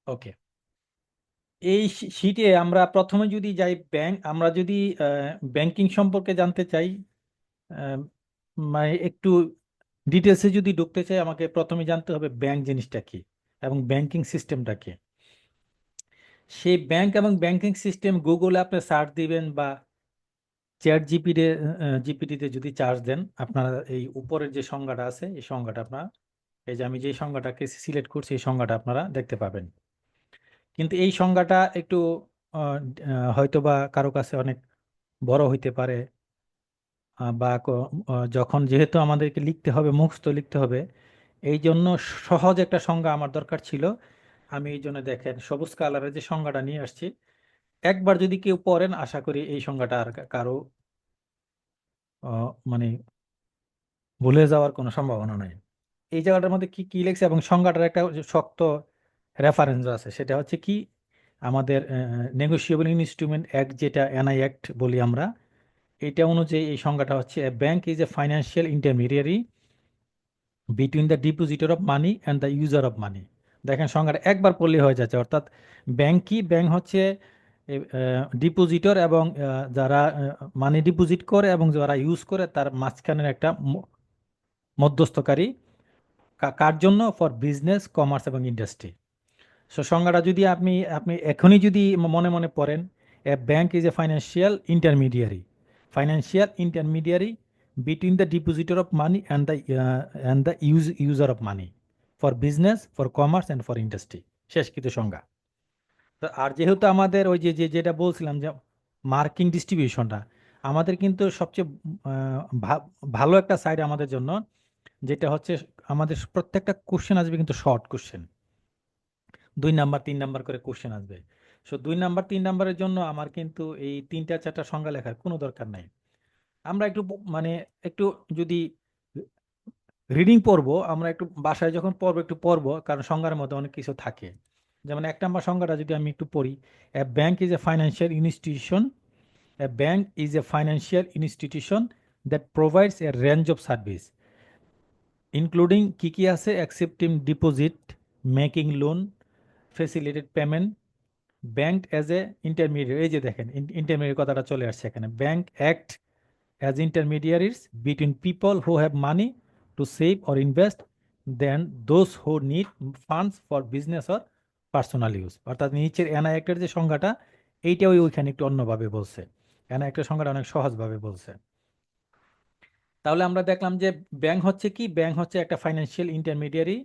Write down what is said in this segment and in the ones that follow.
ওকে, এই শীটে আমরা প্রথমে যদি যাই আমরা যদি ব্যাংকিং সম্পর্কে জানতে চাই, আহ, মানে একটু ডিটেলসে যদি ঢুকতে চাই, আমাকে প্রথমে জানতে হবে ব্যাংক জিনিসটা কি এবং ব্যাংকিং সিস্টেমটা কি। সেই ব্যাংক এবং ব্যাংকিং সিস্টেম গুগলে আপনি সার্চ দিবেন বা চ্যাট জিপিটিতে যদি চার্জ দেন, আপনারা এই উপরের যে সংজ্ঞাটা আছে এই সংজ্ঞাটা আপনারা, এই যে আমি যে সংজ্ঞাটাকে সিলেক্ট করছি এই সংজ্ঞাটা আপনারা দেখতে পাবেন। কিন্তু এই সংজ্ঞাটা একটু হয়তো বা কারো কাছে অনেক বড় হইতে পারে, যখন যেহেতু আমাদেরকে লিখতে হবে, মুখস্থ লিখতে হবে, এই জন্য সহজ একটা সংজ্ঞা আমার দরকার ছিল। আমি এই জন্য দেখেন সবুজ কালারের যে সংজ্ঞাটা নিয়ে আসছি। একবার যদি কেউ পড়েন, আশা করি এই সংজ্ঞাটা আর কারো মানে ভুলে যাওয়ার কোনো সম্ভাবনা নাই। এই জায়গাটার মধ্যে কি কি লেখছে এবং সংজ্ঞাটার একটা যে শক্ত রেফারেন্স আছে, সেটা হচ্ছে কি আমাদের নেগোশিয়েবল ইনস্ট্রুমেন্ট অ্যাক্ট, যেটা এনআই অ্যাক্ট বলি আমরা। এটা অনুযায়ী এই সংজ্ঞাটা হচ্ছে, a bank is a financial intermediary between the depositor of money and the user of money. দেখেন সংজ্ঞাটা একবার পড়লে হয়ে যাচ্ছে। অর্থাৎ ব্যাংক কি, ব্যাংক হচ্ছে ডিপোজিটর এবং যারা মানি ডিপোজিট করে এবং যারা ইউজ করে তার মাঝখানের একটা মধ্যস্থকারী। কার জন্য? ফর বিজনেস, কমার্স এবং ইন্ডাস্ট্রি। সো সংজ্ঞাটা যদি আপনি আপনি এখনই যদি মনে মনে পড়েন, a bank is a financial intermediary between the depositor of money and the user of money for business, for commerce and for industry. শেষ কিন্তু সংজ্ঞা। তো আর যেহেতু আমাদের ওই যেটা বলছিলাম যে মার্কিং ডিস্ট্রিবিউশনটা, আমাদের কিন্তু সবচেয়ে ভালো একটা সাইড আমাদের জন্য, যেটা হচ্ছে আমাদের প্রত্যেকটা কোশ্চেন আসবে কিন্তু শর্ট কোশ্চেন, 2 নাম্বার 3 নাম্বার করে কোশ্চেন আসবে। সো 2 নাম্বার 3 নাম্বারের জন্য আমার কিন্তু এই 3টা 4টা সংজ্ঞা লেখার কোনো দরকার নাই। আমরা একটু মানে একটু যদি রিডিং পড়বো, আমরা একটু বাসায় যখন পড়বো একটু পড়বো, কারণ সংজ্ঞার মধ্যে অনেক কিছু থাকে। যেমন 1 নাম্বার সংজ্ঞাটা যদি আমি একটু পড়ি, a bank is a financial institution, a bank is a financial institution that provides a range of service including কি কি আছে, accepting deposit, making loan, facilitated payment, bank as a intermediate. এই যে দেখেন ইন্টারমিডিয়েট কথাটা চলে আসছে এখানে। Bank act as intermediaries between people who have money to save or invest then those who need funds for business or personal use. অর্থাৎ নিচের NI অ্যাক্টের যে সংজ্ঞাটা, এইটা ওইখানে একটু অন্যভাবে বলছে। এনআই অ্যাক্টের সংজ্ঞাটা অনেক সহজভাবে বলছে। তাহলে আমরা দেখলাম যে ব্যাংক হচ্ছে কি, ব্যাংক হচ্ছে একটা financial intermediary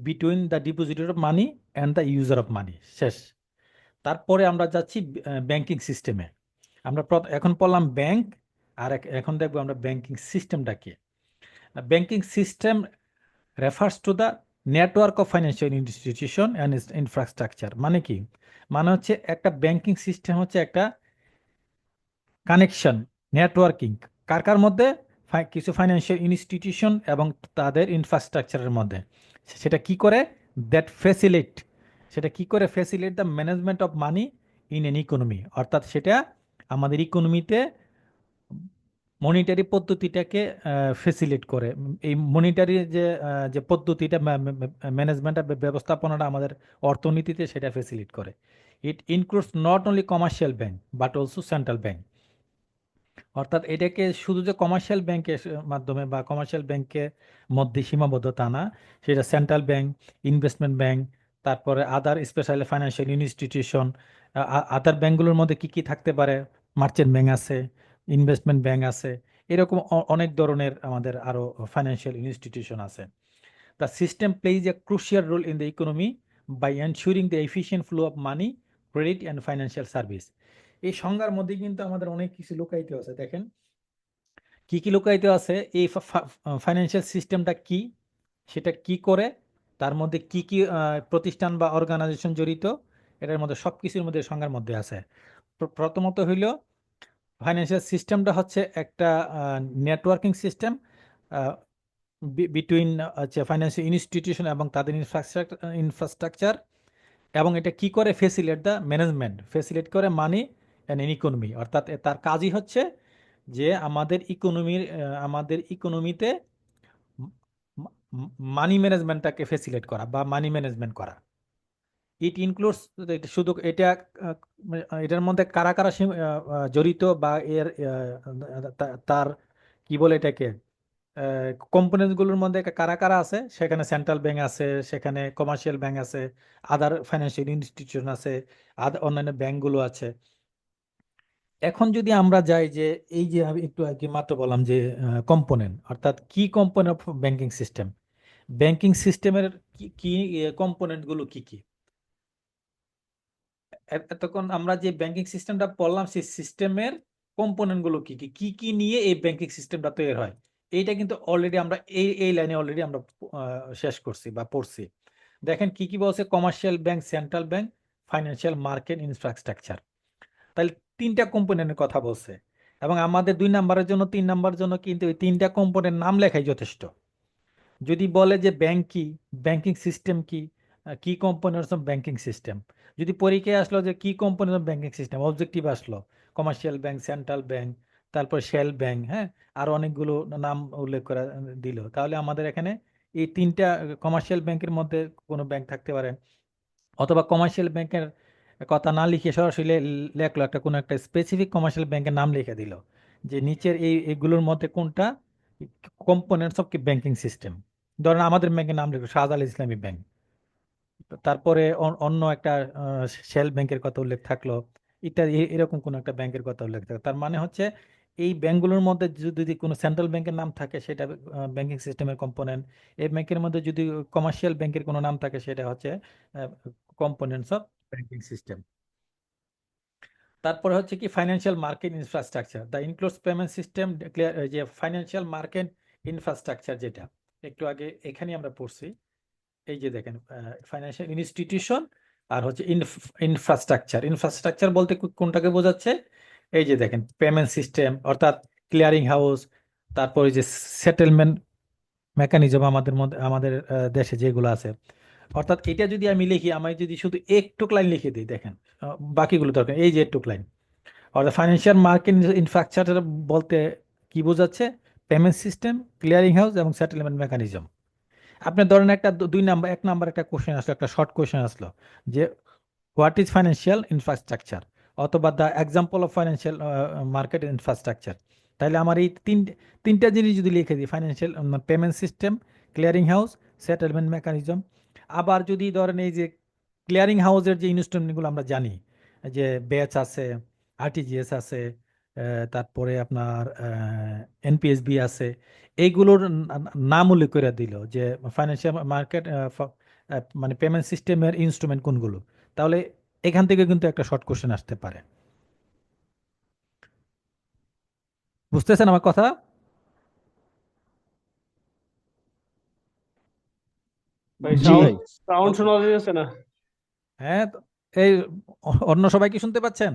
between the depositor of money and the user of মানি। শেষ। তারপরে আমরা যাচ্ছি ব্যাংকিং সিস্টেমে। আমরা এখন পড়লাম ব্যাংক, আর এখন দেখবো আমরা ব্যাংকিং সিস্টেমটা কি। Banking system refers to the network of financial institution and infrastructure. মানে কি? মানে হচ্ছে একটা ব্যাংকিং সিস্টেম হচ্ছে একটা কানেকশন, নেটওয়ার্কিং। কার কার মধ্যে? কিছু ফাইন্যান্সিয়াল ইনস্টিটিউশন এবং তাদের ইনফ্রাস্ট্রাকচারের মধ্যে। সেটা কি করে? দ্যাট ফেসিলিট, সেটা কি করে facilitate the management of money in an economy. অর্থাৎ সেটা আমাদের ইকোনমিতে মনিটারি পদ্ধতিটাকে ফেসিলিট করে। এই মনিটারি যে পদ্ধতিটা, ম্যানেজমেন্ট ব্যবস্থাপনাটা আমাদের অর্থনীতিতে সেটা ফেসিলিট করে। It includes not only commercial bank but also central bank. অর্থাৎ এটাকে শুধু যে কমার্শিয়াল ব্যাংকের মাধ্যমে বা কমার্শিয়াল ব্যাংকের মধ্যে সীমাবদ্ধ তা না, সেটা সেন্ট্রাল ব্যাংক, ইনভেস্টমেন্ট ব্যাংক, তারপরে other special financial institution. Other ব্যাংকগুলোর মধ্যে কি কি থাকতে পারে? মার্চেন্ট ব্যাংক আছে, ইনভেস্টমেন্ট ব্যাংক আছে, এরকম অনেক ধরনের আমাদের আরো ফাইন্যান্সিয়াল ইনস্টিটিউশন আছে। The system plays a crucial role in the economy by ensuring the efficient flow of money, credit and financial service. এই সংজ্ঞার মধ্যে কিন্তু আমাদের অনেক কিছু লুকায়িত আছে। দেখেন কি কি লুকায়িত আছে। এই ফাইন্যান্সিয়াল সিস্টেমটা কি, সেটা কি করে, তার মধ্যে কি কি প্রতিষ্ঠান বা অর্গানাইজেশন জড়িত, এটার মধ্যে সব কিছুর মধ্যে সংজ্ঞার মধ্যে আছে। প্রথমত হইল, ফাইন্যান্সিয়াল সিস্টেমটা হচ্ছে একটা নেটওয়ার্কিং সিস্টেম বিটুইন হচ্ছে ফাইন্যান্সিয়াল ইনস্টিটিউশন এবং তাদের ইনফ্রাস্ট্রাকচার। এবং এটা কি করে? ফেসিলেট দ্য ম্যানেজমেন্ট, ফেসিলেট করে মানি অ্যান্ড এন ইকোনমি। অর্থাৎ তার কাজই হচ্ছে যে আমাদের ইকোনমিতে মানি ম্যানেজমেন্টটাকে ফেসিলেট করা বা মানি ম্যানেজমেন্ট করা। ইট ইনক্লুডস, শুধু এটা এটার মধ্যে কারা কারা জড়িত, বা এর তার কি বলে এটাকে কম্পোনেন্ট গুলোর মধ্যে কারা কারা আছে, সেখানে সেন্ট্রাল ব্যাংক আছে, সেখানে কমার্শিয়াল ব্যাংক আছে, আদার ফাইন্যান্সিয়াল ইনস্টিটিউশন আছে, অন্যান্য ব্যাংকগুলো আছে। এখন যদি আমরা যাই যে এই যে আমি একটু আগে মাত্র বললাম যে কম্পোনেন্ট, অর্থাৎ কি কম্পোনেন্ট অফ ব্যাংকিং সিস্টেমের কি কি কম্পোনেন্ট গুলো কি কি। এতক্ষণ আমরা যে ব্যাংকিং সিস্টেমটা পড়লাম, সেই সিস্টেমের কম্পোনেন্ট গুলো কি কি কি কি নিয়ে এই ব্যাংকিং সিস্টেমটা তৈরি হয়, এইটা কিন্তু অলরেডি আমরা এই লাইনে অলরেডি আমরা শেষ করছি বা পড়ছি। দেখেন কি কি বলছে: commercial bank, central bank, financial market, infrastructure. তাহলে তিনটা কম্পোনেন্টের কথা বলছে, এবং আমাদের 2 নাম্বারের জন্য 3 নাম্বারের জন্য কিন্তু ওই তিনটা কম্পোনেন্ট নাম লেখাই যথেষ্ট। যদি বলে যে ব্যাংক কি, ব্যাংকিং সিস্টেম কি, কি কম্পোনেন্টস অফ ব্যাংকিং সিস্টেম, যদি পরীক্ষায় আসলো যে কি component of banking system, objective আসলো কমার্শিয়াল ব্যাংক, সেন্ট্রাল ব্যাংক, তারপর শেল ব্যাংক, হ্যাঁ, আর অনেকগুলো নাম উল্লেখ করা দিল, তাহলে আমাদের এখানে এই তিনটা কমার্শিয়াল ব্যাংকের মধ্যে কোনো ব্যাংক থাকতে পারে, অথবা কমার্শিয়াল ব্যাংকের কথা না লিখে সরাসরি লেখলো একটা কোনো একটা স্পেসিফিক কমার্শিয়াল ব্যাংকের নাম লিখে দিল, যে নিচের এইগুলোর মধ্যে কোনটা কম্পোনেন্টস অফ ব্যাংকিং সিস্টেম। ধরেন আমাদের ব্যাংকের নাম লিখলো শাহজালাল ইসলামী ব্যাংক, তারপরে অন্য একটা শেল ব্যাংকের কথা উল্লেখ থাকলো, ইত্যাদি, এরকম কোন একটা ব্যাংকের কথা উল্লেখ থাকলো। তার মানে হচ্ছে এই ব্যাংকগুলোর মধ্যে যদি কোনো সেন্ট্রাল ব্যাংকের নাম থাকে সেটা ব্যাংকিং সিস্টেমের কম্পোনেন্ট, এই ব্যাংকের মধ্যে যদি কমার্শিয়াল ব্যাংকের কোনো নাম থাকে সেটা হচ্ছে কম্পোনেন্টস অফ ব্যাংকিং সিস্টেম। তারপরে হচ্ছে কি financial market infrastructure, the includes payment system, যে ফাইন্যান্সিয়াল মার্কেট ইনফ্রাস্ট্রাকচার, যেটা একটু আগে এখানে আমরা পড়ছি। এই যে দেখেন ফাইন্যান্সিয়াল ইনস্টিটিউশন আর হচ্ছে ইনফ্রাস্ট্রাকচার। ইনফ্রাস্ট্রাকচার বলতে কোনটাকে বোঝাচ্ছে? এই যে দেখেন পেমেন্ট সিস্টেম, অর্থাৎ ক্লিয়ারিং হাউস, তারপরে যে সেটেলমেন্ট মেকানিজম আমাদের মধ্যে, আমাদের দেশে যেগুলো আছে। অর্থাৎ এটা যদি আমি লিখি, আমি যদি শুধু একটু লাইন লিখে দিই, দেখেন বাকিগুলো দরকার, এই যে একটু লাইন, অর্থাৎ ফাইন্যান্সিয়াল মার্কেট ইনফ্রাস্ট্রাকচার বলতে কি বোঝাচ্ছে? পেমেন্ট সিস্টেম, ক্লিয়ারিং হাউস এবং সেটেলমেন্ট মেকানিজম। আপনি ধরেন একটা 2 নাম্বার 1 নাম্বার একটা কোশ্চেন আসলো, একটা শর্ট কোশ্চেন আসলো যে হোয়াট ইজ ফাইন্যান্সিয়াল ইনফ্রাস্ট্রাকচার, অথবা the example of financial market infrastructure. তাহলে আমার এই তিনটা জিনিস যদি লিখে দিই, financial payment system, clearing house, settlement mechanism. আবার যদি ধরেন এই যে ক্লিয়ারিং হাউসের যে ইনস্ট্রুমেন্টগুলো আমরা জানি, যে ব্যাচ আছে, আরটিজিএস আছে, তারপরে আপনার এনপিএসবি আছে, এইগুলোর নাম উল্লেখ করে দিল যে ফাইন্যান্সিয়াল মার্কেট মানে পেমেন্ট সিস্টেমের ইনস্ট্রুমেন্ট কোনগুলো, তাহলে এখান থেকে কিন্তু একটা শর্ট কোশ্চেন আসতে পারে। বুঝতেছেন আমার কথা? ভাই জি সাউন্ড ভাই। সাউন্ড ওকে, শোনা যাচ্ছে না। হ্যাঁ এই অন্য সবাই কি শুনতে পাচ্ছেন?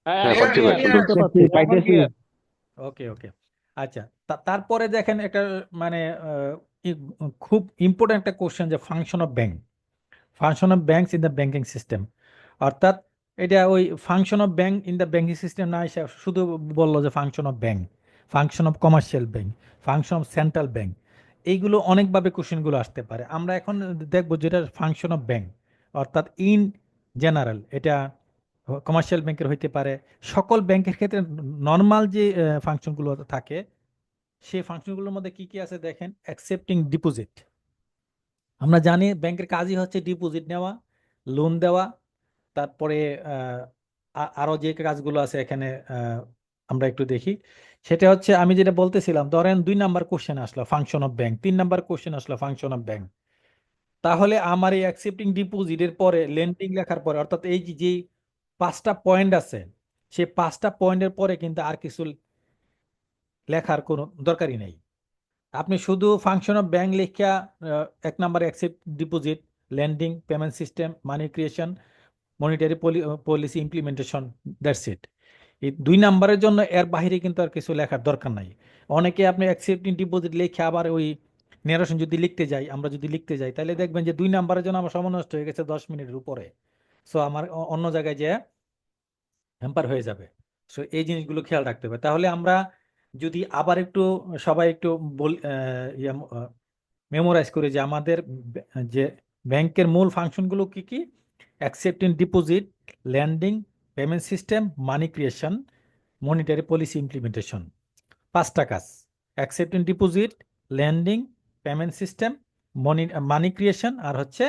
হ্যাঁ হ্যাঁ এখন পাচ্ছি ভাই, ক্লিয়ার, শুনতে শুনতে পাচ্ছি, এখন পাইতেছি। ক্লিয়ার। ওকে ওকে, আচ্ছা। তারপরে দেখেন একটা মানে খুব ইম্পর্টেন্ট একটা কোশ্চেন, যে function of bank, function of banks in the banking system. অর্থাৎ এটা ওই function of bank in the banking system না এসে শুধু বললো যে function of bank, function of commercial bank, function of central bank, এইগুলো অনেকভাবে কোশ্চেনগুলো আসতে পারে। আমরা এখন দেখবো যেটা ফাংশন অফ ব্যাংক, অর্থাৎ ইন জেনারেল এটা কমার্শিয়াল ব্যাংকের হইতে পারে, সকল ব্যাংকের ক্ষেত্রে নর্মাল যে ফাংশনগুলো থাকে, সেই ফাংশনগুলোর মধ্যে কি কি আছে দেখেন। অ্যাকসেপ্টিং ডিপোজিট, আমরা জানি ব্যাংকের কাজই হচ্ছে ডিপোজিট নেওয়া, লোন দেওয়া, তারপরে আরো যে কাজগুলো আছে এখানে আমরা একটু দেখি। সেটা হচ্ছে আমি যেটা বলতেছিলাম, ধরেন 2 নাম্বার কোশ্চেন আসলো function of bank, 3 number question আসলো ফাংশন অফ ব্যাংক, তাহলে আমার এই অ্যাকসেপ্টিং ডিপোজিটের পরে লেন্ডিং লেখার পরে, অর্থাৎ এই যে 5টা পয়েন্ট আছে, সেই 5টা পয়েন্টের পরে কিন্তু আর কিছু লেখার কোনো দরকারই নেই। আপনি শুধু ফাংশন অফ ব্যাংক লেখা 1 number accept deposit, lending, payment system, money creation, monetary policy implementation, that's it. এই 2 নাম্বারের জন্য এর বাইরে কিন্তু আর কিছু লেখার দরকার নাই। অনেকে আপনি অ্যাকসেপ্টিং ডিপোজিট লিখে আবার ওই নেরেশন যদি লিখতে যাই, আমরা যদি লিখতে যাই, তাহলে দেখবেন যে 2 নাম্বারের জন্য আমার সময় নষ্ট হয়ে গেছে 10 মিনিটের উপরে। সো আমার অন্য জায়গায় যে হ্যাম্পার হয়ে যাবে। সো এই জিনিসগুলো খেয়াল রাখতে হবে। তাহলে আমরা যদি আবার একটু সবাই একটু বল মেমোরাইজ করি যে আমাদের যে ব্যাংকের মূল ফাংশনগুলো কি কি? Accepting deposit, lending, payment system, money creation, monetary policy implementation. পাঁচটা কাজ: accepting deposit, lending, payment system, money creation, আর হচ্ছে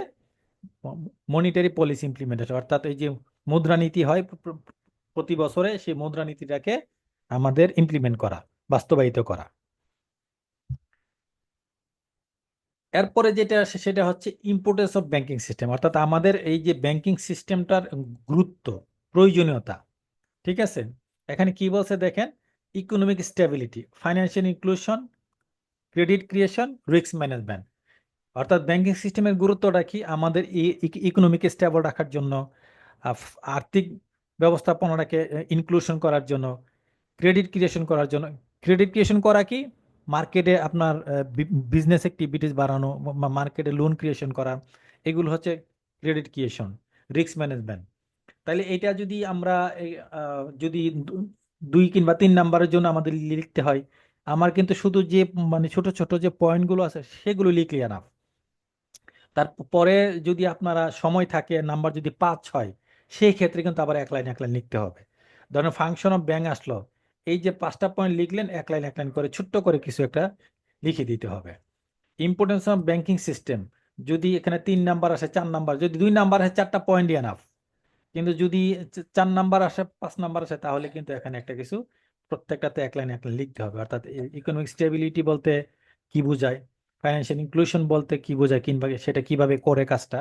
মনিটারি পলিসি ইমপ্লিমেন্টেশন। অর্থাৎ এই যে মুদ্রানীতি হয় প্রতি বছরে, সেই মুদ্রানীতিটাকে আমাদের ইমপ্লিমেন্ট করা, বাস্তবায়িত করা। এরপরে যেটা আসে সেটা হচ্ছে ইম্পর্টেন্স অফ ব্যাংকিং সিস্টেম, অর্থাৎ আমাদের এই যে ব্যাংকিং সিস্টেমটার গুরুত্ব, প্রয়োজনীয়তা। ঠিক আছে, এখানে কি বলছে দেখেন: economic stability, financial inclusion, credit creation, risk management. অর্থাৎ ব্যাংকিং সিস্টেমের গুরুত্বটা কি? আমাদের ইকোনমিকে স্টেবল রাখার জন্য, আর্থিক ব্যবস্থাপনাটাকে ইনক্লুশন করার জন্য, ক্রেডিট ক্রিয়েশন করার জন্য। ক্রেডিট ক্রিয়েশন করা কি? মার্কেটে আপনার বিজনেস অ্যাক্টিভিটিস বাড়ানো, মার্কেটে লোন ক্রিয়েশন করা, এগুলো হচ্ছে ক্রেডিট ক্রিয়েশন। Risk management. তাহলে এটা যদি আমরা যদি 2 কিংবা 3 নাম্বারের জন্য আমাদের লিখতে হয়, আমার কিন্তু শুধু যে মানে ছোট ছোট যে পয়েন্টগুলো আছে সেগুলো লিখলে না। তারপরে যদি আপনারা সময় থাকে, নাম্বার যদি 5-6, সেই ক্ষেত্রে কিন্তু আবার এক লাইন এক লাইন লিখতে হবে। ধরেন ফাংশন অফ ব্যাংক আসলো, এই যে 5টা পয়েন্ট লিখলেন, এক লাইন করে ছোট্ট করে কিছু একটা লিখে দিতে হবে। ইম্পর্টেন্স অফ ব্যাংকিং সিস্টেম, যদি এখানে 3 নাম্বার আসে, 4 নাম্বার, যদি 2 নাম্বার আসে 4টা পয়েন্ট এনাফ। কিন্তু যদি 4 নাম্বার আসে, 5 নাম্বার আসে, তাহলে কিন্তু এখানে একটা কিছু প্রত্যেকটাতে এক লাইন লিখতে হবে। অর্থাৎ ইকোনমিক স্টেবিলিটি বলতে কি বোঝায়, ফাইন্যান্সিয়াল ইনক্লুশন বলতে কি বোঝায়, কিংবা সেটা কিভাবে করে কাজটা।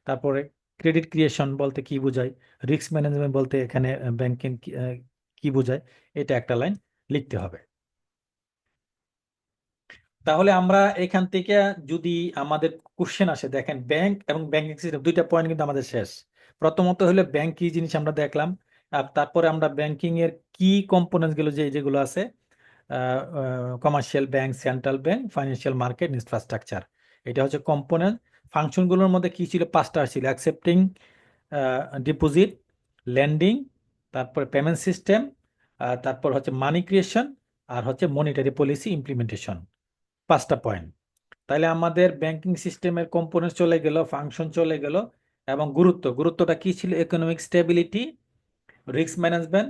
তারপরে ক্রেডিট ক্রিয়েশন বলতে কি বোঝায়, রিস্ক ম্যানেজমেন্ট বলতে এখানে ব্যাংকিং কি বোঝায়, এটা একটা লাইন লিখতে হবে। তাহলে আমরা এখান থেকে যদি আমাদের কোশ্চেন আসে, দেখেন ব্যাংক এবং ব্যাংকিং সিস্টেম, 2টা পয়েন্ট কিন্তু আমাদের শেষ। প্রথমত হলো ব্যাংক কি জিনিস আমরা দেখলাম, আর তারপরে আমরা ব্যাংকিং এর কি কম্পোনেন্টস গুলো যেগুলো আছে: commercial bank, central bank, financial market, infrastructure. এটা হচ্ছে কম্পোনেন্ট। ফাংশনগুলোর মধ্যে কি ছিল? 5টা ছিল: অ্যাকসেপ্টিং ডিপোজিট, ল্যান্ডিং, তারপরে পেমেন্ট সিস্টেম, তারপর হচ্ছে মানি ক্রিয়েশন, আর হচ্ছে মনিটারি পলিসি ইমপ্লিমেন্টেশন। 5টা পয়েন্ট। তাহলে আমাদের ব্যাংকিং সিস্টেমের কম্পোনেন্ট চলে গেল, ফাংশন চলে গেল, এবং গুরুত্বটা কি ছিল? Economic stability, risk management,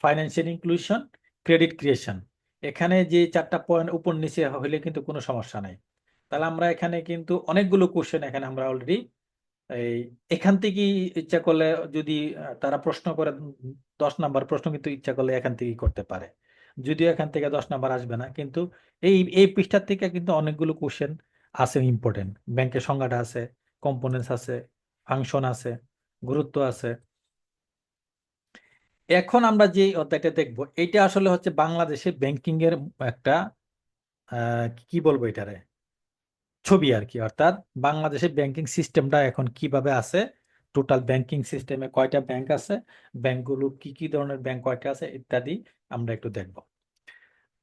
financial inclusion, credit creation. এখানে যে 4টা পয়েন্ট উপর নিচে হলে কিন্তু কোনো সমস্যা নাই। তাহলে আমরা এখানে কিন্তু অনেকগুলো কোশ্চেন এখানে আমরা অলরেডি এই এখান থেকে ইচ্ছা করলে, যদি তারা প্রশ্ন করে 10 নাম্বার প্রশ্ন, কিন্তু ইচ্ছা করলে এখান থেকেই করতে পারে। যদিও এখান থেকে 10 নাম্বার আসবে না, কিন্তু এই পৃষ্ঠার থেকে কিন্তু অনেকগুলো কোশ্চেন আছে ইম্পর্টেন্ট। ব্যাংকের সংজ্ঞাটা আছে, কম্পোনেন্টস আছে, ফাংশন আছে, গুরুত্ব আছে। এখন আমরা যে অধ্যায়টা দেখবো, এটা আসলে হচ্ছে বাংলাদেশের ব্যাংকিং এর একটা কি বলবো এটারে, ছবি আর কি। অর্থাৎ বাংলাদেশের ব্যাংকিং সিস্টেমটা এখন কিভাবে আছে, টোটাল ব্যাংকিং সিস্টেমে কয়টা ব্যাংক আছে, ব্যাংকগুলো কি কি ধরনের ব্যাংক কয়টা আছে, ইত্যাদি আমরা একটু দেখব।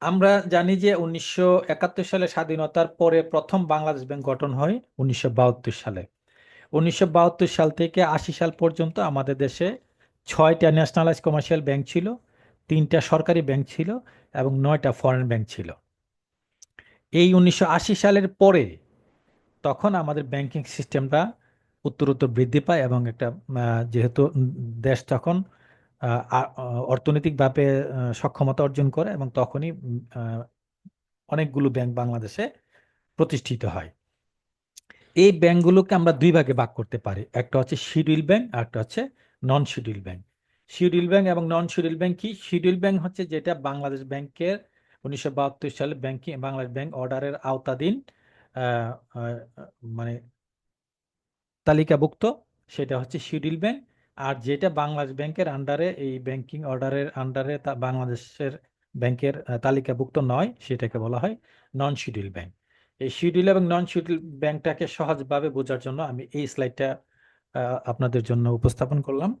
আমরা জানি যে 1971 সালে স্বাধীনতার পরে প্রথম বাংলাদেশ ব্যাংক গঠন হয় 1972 সালে। 1972 সাল থেকে 80 সাল পর্যন্ত আমাদের দেশে 6টা ন্যাশনালাইজ কমার্শিয়াল ব্যাংক ছিল, 3টা সরকারি ব্যাংক ছিল, এবং 9টা ফরেন ব্যাংক ছিল। এই 1980 সালের পরে তখন আমাদের ব্যাংকিং সিস্টেমটা উত্তরোত্তর বৃদ্ধি পায়, এবং একটা যেহেতু দেশ তখন অর্থনৈতিকভাবে সক্ষমতা অর্জন করে, এবং তখনই অনেকগুলো ব্যাংক বাংলাদেশে প্রতিষ্ঠিত হয়। এই ব্যাংকগুলোকে আমরা 2 ভাগে ভাগ করতে পারি: একটা হচ্ছে শিডিউল ব্যাংক, আর একটা হচ্ছে নন শিডিউল ব্যাংক। শিডিউল ব্যাংক এবং নন শিডিউল ব্যাংক কি? শিডিউল ব্যাংক হচ্ছে যেটা বাংলাদেশ ব্যাংকের 1972 সালে বাংলাদেশ ব্যাংক অর্ডারের আওতাধীন, আহ, আহ, মানে তালিকাভুক্ত, সেটা হচ্ছে শিডিউল ব্যাংক। আর যেটা বাংলাদেশ ব্যাংকের আন্ডারে, এই ব্যাংকিং অর্ডারের আন্ডারে বাংলাদেশের ব্যাংকের তালিকাভুক্ত নয়, সেটাকে বলা হয় নন শিডিউল ব্যাংক। এই শিডিউল এবং নন শিডিউল ব্যাংকটাকে সহজভাবে বোঝার জন্য আমি এই স্লাইডটা আপনাদের জন্য উপস্থাপন করলাম।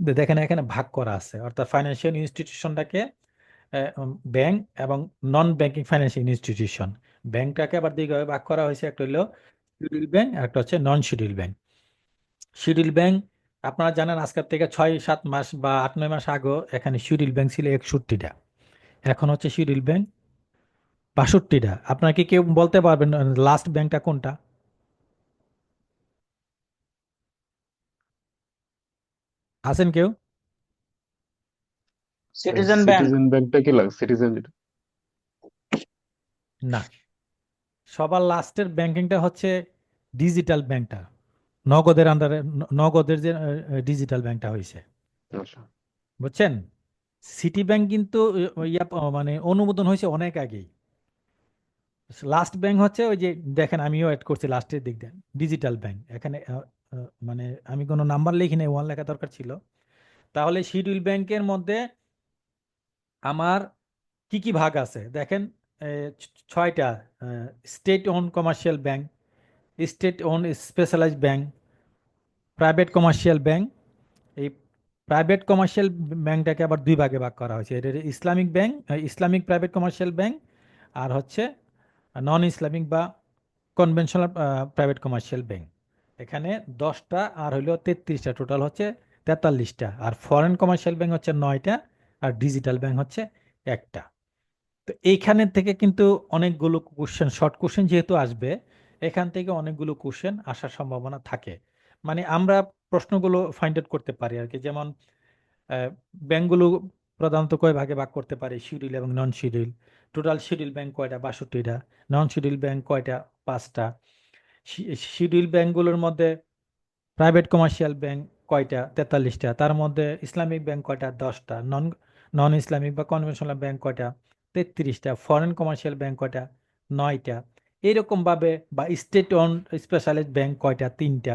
দেখেন এখানে ভাগ করা আছে, অর্থাৎ ফাইন্যান্সিয়াল ইনস্টিটিউশনটাকে ব্যাংক এবং নন ব্যাংকিং ফাইন্যান্সিয়াল ইনস্টিটিউশন, ব্যাংকটাকে আবার 2 ভাগে ভাগ করা হয়েছে: একটা হলো শিডিউল ব্যাংক, আর একটা হচ্ছে নন শিডিউল ব্যাংক। শিডিউল ব্যাংক, আপনারা জানেন আজকের থেকে 6-7 মাস বা 8-9 মাস আগে এখানে শিডিউল ব্যাংক ছিল 61টা, এখন হচ্ছে শিডিউল ব্যাংক 62টা। আপনারা কি কেউ বলতে পারবেন লাস্ট ব্যাংকটা কোনটা? আছেন কেউ? Citizen bank. সিটিজেন ব্যাংকটা কি লাগে? সিটিজেন যেটা। না, সবার লাস্টের ব্যাংকিংটা হচ্ছে ডিজিটাল ব্যাংকটা, নগদের আন্ডারে, নগদের যে ডিজিটাল ব্যাংকটা হয়েছে, আচ্ছা। বুঝছেন? সিটি ব্যাংক কিন্তু মানে অনুমোদন হয়েছে অনেক আগেই। লাস্ট ব্যাংক হচ্ছে ওই যে দেখেন, আমিও অ্যাড করছি লাস্টের দিক দিয়ে ডিজিটাল ব্যাংক। এখানে মানে আমি কোনো নাম্বার লিখি নাই, ওয়ান লেখা দরকার ছিল। তাহলে শিডিউল ব্যাংকের মধ্যে আমার কি কি ভাগ আছে দেখেন, ছয়টা: state own commercial bank, state own specialized bank, private commercial bank. এই প্রাইভেট কমার্শিয়াল ব্যাংকটাকে আবার দুই ভাগে ভাগ করা হয়েছে। এটা Islamic bank, Islamic private commercial bank, আর হচ্ছে নন ইসলামিক বা কনভেনশনাল প্রাইভেট কমার্শিয়াল ব্যাংক। এখানে 10টা আর হইলো 33টা, টোটাল হচ্ছে 43টা। আর ফরেন কমার্শিয়াল ব্যাংক হচ্ছে 9টা, আর ডিজিটাল ব্যাংক হচ্ছে একটা। তো এইখানে থেকে কিন্তু অনেকগুলো কোশ্চেন, শর্ট কোশ্চেন যেহেতু আসবে, এখান থেকে অনেকগুলো কোশ্চেন আসার সম্ভাবনা থাকে। মানে আমরা প্রশ্নগুলো ফাইন্ড আউট করতে পারি আর কি। যেমন ব্যাংকগুলো প্রধানত কয় ভাগে ভাগ করতে পারি: শিডিউল এবং নন শিডিউল। টোটাল শিডিউল ব্যাংক কয়টা? 62টা। নন শিডিউল ব্যাংক কয়টা? 5টা। শিডিউল ব্যাংকগুলোর মধ্যে প্রাইভেট কমার্শিয়াল ব্যাংক কয়টা? 43টা। তার মধ্যে ইসলামিক ব্যাংক কয়টা? 10টা। নন নন ইসলামিক বা কনভেনশনাল ব্যাংক কয়টা? 33টা। ফরেন কমার্শিয়াল ব্যাংক কয়টা? 9টা। এইরকম ভাবে, বা স্টেট ওন স্পেশালাইজড ব্যাংক কয়টা? 3টা।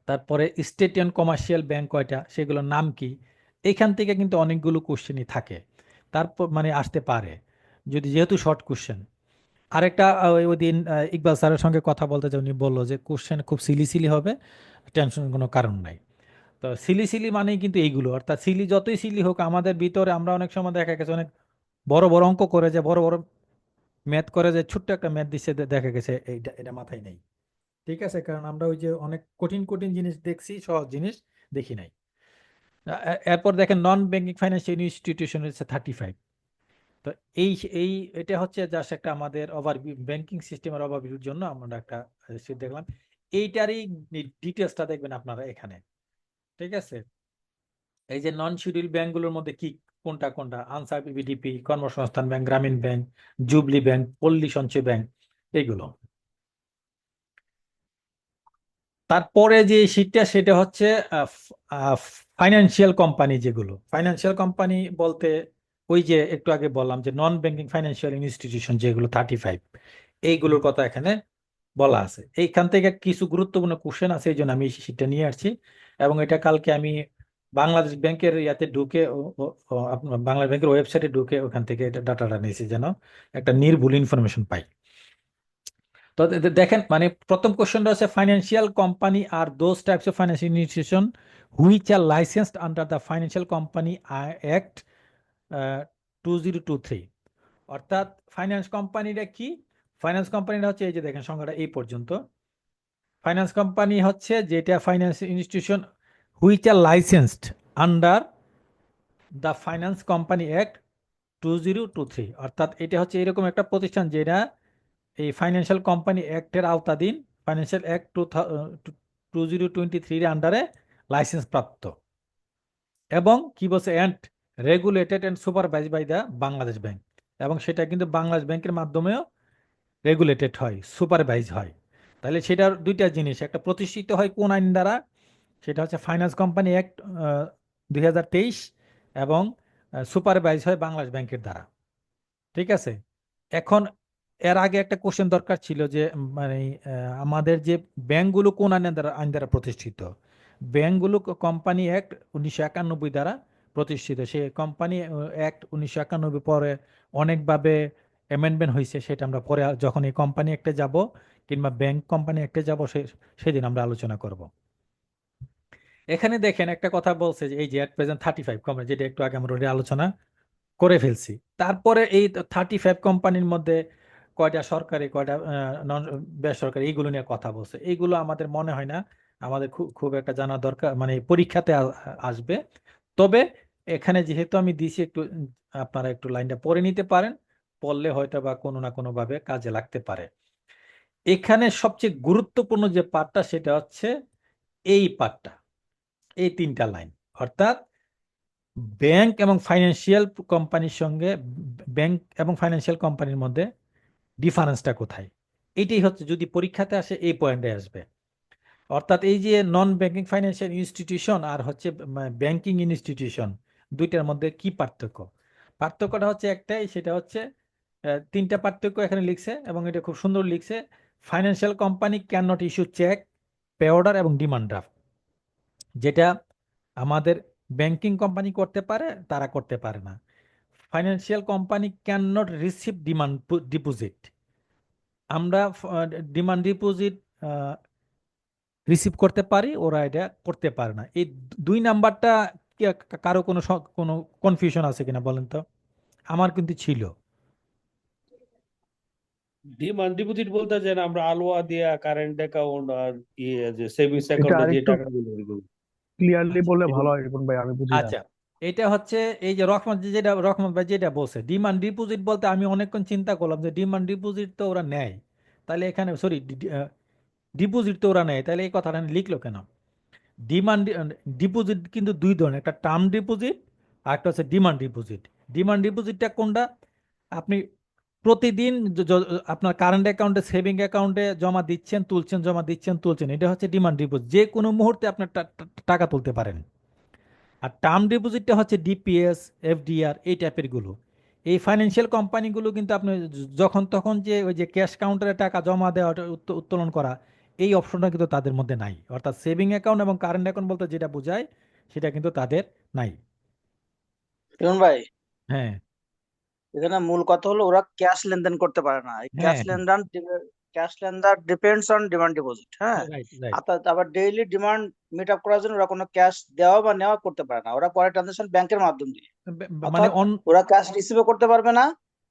তারপরে স্টেট ওন কমার্শিয়াল ব্যাংক কয়টা, সেগুলোর নাম কি? এখান থেকে কিন্তু অনেকগুলো কোশ্চেনই থাকে, তারপর মানে আসতে পারে, যদি যেহেতু শর্ট কোশ্চেন। আরেকটা ওই দিন ইকবাল স্যারের সঙ্গে কথা বলতে যে উনি বললো যে কোশ্চেন খুব সিলি সিলি হবে, টেনশনের কোনো কারণ নাই। তো সিলি সিলি মানেই কিন্তু এইগুলো, অর্থাৎ সিলি যতই সিলি হোক, আমাদের ভিতরে আমরা অনেক সময় দেখা গেছে অনেক বড় বড় অঙ্ক করে, যে বড় বড় ম্যাথ করে, যে ছোট্ট একটা ম্যাথ দিচ্ছে, দেখা গেছে এইটা এটা মাথায় নেই। ঠিক আছে, কারণ আমরা ওই যে অনেক কঠিন কঠিন জিনিস দেখছি, সহজ জিনিস দেখি নাই। এরপর দেখেন নন ব্যাংকিং ফাইন্যান্সিয়াল ইনস্টিটিউশন হচ্ছে 35। তো এই এই এটা হচ্ছে জাস্ট একটা আমাদের ওভারভিউ, ব্যাংকিং সিস্টেমের ওভারভিউর জন্য আমরা একটা sheet দেখলাম। এইটারই ডিটেলসটা দেখবেন আপনারা এখানে। ঠিক আছে, এই যে নন শিডিউল ব্যাংকগুলোর মধ্যে কি কোনটা কোনটা: আনসার বিডিপি, কর্মসংস্থান ব্যাংক, গ্রামীণ ব্যাংক, জুবলি ব্যাংক, পল্লী সঞ্চয় ব্যাংক, এইগুলো। তারপরে যে শীটটা, সেটা হচ্ছে ফাইন্যান্সিয়াল কোম্পানি। যেগুলো ফাইন্যান্সিয়াল কোম্পানি বলতে, ওই যে একটু আগে বললাম যে নন ব্যাংকিং ফাইন্যান্সিয়াল ইনস্টিটিউশন যেগুলো 35, এইগুলোর কথা এখানে বলা আছে। এইখান থেকে কিছু গুরুত্বপূর্ণ কোশ্চেন আছে, এই জন্য আমি এই শীটটা নিয়ে আসছি। এবং এটা কালকে আমি বাংলাদেশ ব্যাংকের ইয়াতে ঢুকে আপনার বাংলাদেশ ব্যাংকের ওয়েবসাইটে ঢুকে ওখান থেকে এটা ডাটাটা নিয়েছি, যেন একটা নির্ভুল ইনফরমেশন পাই। তো দেখেন, মানে প্রথম কোশ্চেনটা হচ্ছে ফাইন্যান্সিয়াল কোম্পানি আর those types of financial institution which are licensed under the financial company act 2023। অর্থাৎ ফাইন্যান্স কোম্পানিটা কি? ফাইন্যান্স কোম্পানিটা হচ্ছে, এই যে দেখেন সংখ্যাটা এই পর্যন্ত। ফাইন্যান্স কোম্পানি হচ্ছে যেটা finance institution which are licensed under the finance company act 2023। অর্থাৎ এটা হচ্ছে এরকম একটা প্রতিষ্ঠান যেটা এই ফাইন্যান্সিয়াল কোম্পানি অ্যাক্টের আওতাধীন, ফাইন্যান্সিয়াল অ্যাক্ট 2023 এর আন্ডারে লাইসেন্স প্রাপ্ত। এবং কি বলছে, and regulated and supervise by the Bangladesh bank. এবং সেটা কিন্তু বাংলাদেশ ব্যাংকের মাধ্যমেও রেগুলেটেড হয়, সুপারভাইজ হয়। তাহলে সেটার দুইটা জিনিস, একটা প্রতিষ্ঠিত হয় কোন আইন দ্বারা, সেটা হচ্ছে ফাইন্যান্স কোম্পানি অ্যাক্ট 2023, এবং সুপারভাইজ হয় বাংলাদেশ ব্যাংকের দ্বারা। ঠিক আছে, এখন এর আগে একটা কোশ্চেন দরকার ছিল যে মানে আমাদের যে ব্যাংকগুলো কোন আইন দ্বারা প্রতিষ্ঠিত। ব্যাংকগুলো কোম্পানি অ্যাক্ট 1991 দ্বারা প্রতিষ্ঠিত। সেই কোম্পানি অ্যাক্ট 1991 পরে অনেকভাবে অ্যামেন্ডমেন্ট হয়েছে, সেটা আমরা পরে যখন এই কোম্পানি অ্যাক্টে যাব কিংবা ব্যাংক কোম্পানি অ্যাক্টে যাব সেদিন আমরা আলোচনা করব। এখানে দেখেন একটা কথা বলছে যে এই যে অ্যাট প্রেজেন্ট 35 কোম্পানি, যেটা একটু আগে আমরা আলোচনা করে ফেলছি। তারপরে এই 35 কোম্পানির মধ্যে কয়টা সরকারি, কয়টা নন বেসরকারি, এইগুলো নিয়ে কথা বলছে। এইগুলো আমাদের মনে হয় না আমাদের খুব খুব একটা জানা দরকার, মানে পরীক্ষাতে আসবে। তবে এখানে যেহেতু আমি দিছি, একটু আপনারা একটু লাইনটা পড়ে নিতে পারেন, পড়লে হয়তো বা কোনো না কোনো ভাবে কাজে লাগতে পারে। এখানে সবচেয়ে গুরুত্বপূর্ণ যে পার্টটা, সেটা হচ্ছে এই পার্টটা। এই তিনটা লাইন। অর্থাৎ ব্যাংক এবং ফাইন্যান্সিয়াল কোম্পানির সঙ্গে, ব্যাংক এবং ফাইন্যান্সিয়াল কোম্পানির মধ্যে ডিফারেন্সটা কোথায়, এইটাই হচ্ছে যদি পরীক্ষাতে আসে এই পয়েন্টে আসবে। অর্থাৎ এই যে নন ব্যাংকিং ফাইন্যান্সিয়াল ইনস্টিটিউশন আর হচ্ছে ব্যাংকিং ইনস্টিটিউশন, দুইটার মধ্যে কি পার্থক্য? পার্থক্যটা হচ্ছে একটাই, সেটা হচ্ছে তিনটা পার্থক্য এখানে লিখছে এবং এটা খুব সুন্দর লিখছে। Financial company can not issue cheque, pay order এবং ডিমান্ড ড্রাফট, যেটা আমাদের ব্যাংকিং কোম্পানি করতে পারে, তারা করতে পারে না। Financial company can not receive demand deposit, আমরা ডিমান্ড ডিপোজিট রিসিভ করতে পারি, ওরা এটা করতে পারে না। এই দুই নাম্বারটা কারো কোনো কনফিউশন আছে কিনা বলেন তো? আমার কিন্তু ছিল। ডিমান্ড ডিপোজিট বলতে যেন আমরা আলোয়া দিয়া কারেন্ট অ্যাকাউন্ট আর যে সেভিংস এটা অ্যাকাউন্টে যে আরেকটু টাকাগুলো এগুলো। ক্লিয়ারলি আচ্ছা, বললে এটা- ভালো হয় রিপন ভাই, আমি বুঝি না। আচ্ছা, এটা হচ্ছে এই যে রহমত ভাই যেটা বলছে ডিমান্ড ডিপোজিট বলতে, আমি অনেকক্ষণ চিন্তা করলাম যে ডিমান্ড ডিপোজিট তো ওরা নেয়, তাহলে এখানে সরি ডিপোজিট তো ওরা নেয়, তাহলে এই কথাটা লিখলো কেন? ডিমান্ড ডিপোজিট কিন্তু দুই ধরনের, একটা টার্ম ডিপোজিট আর একটা হচ্ছে ডিমান্ড ডিপোজিট। ডিমান্ড ডিপোজিটটা কোনটা? আপনি প্রতিদিন আপনার কারেন্ট অ্যাকাউন্টে, সেভিং অ্যাকাউন্টে জমা দিচ্ছেন, তুলছেন, জমা দিচ্ছেন, তুলছেন, এটা হচ্ছে ডিমান্ড ডিপোজিট, যে কোনো মুহূর্তে আপনার টাকা তুলতে পারেন। আর টার্ম ডিপোজিটটা হচ্ছে ডিপিএস, এফডিআর, এই টাইপের গুলো। এই ফাইন্যান্সিয়াল কোম্পানিগুলো কিন্তু আপনি যখন তখন যে ওই যে ক্যাশ কাউন্টারে টাকা জমা দেওয়া, উত্তোলন করা, এই অপশনটা কিন্তু তাদের মধ্যে নাই। অর্থাৎ সেভিং অ্যাকাউন্ট এবং কারেন্ট অ্যাকাউন্ট বলতে যেটা বোঝায়, সেটা কিন্তু তাদের নাই। রিপন ভাই, হ্যাঁ, এখানে মূল কথা হলো ওরা ক্যাশ লেনদেন করতে পারে না। হ্যাঁ, ক্যাশ লেনদেন ডিপেন্ডস অন ডিমান্ড ডিপোজিট। হ্যাঁ, রাইট, রাইট। অর্থাৎ আবার ডেইলি ডিমান্ড মিট আপ করার জন্য ওরা কোনো ক্যাশ দেওয়া বা নেওয়া করতে পারে না। ওরা পরে ট্রানজাকশন ব্যাংকের মাধ্যম দিয়ে, মানে অর্থাৎ ওরা ক্যাশ রিসিভও করতে পারবে না,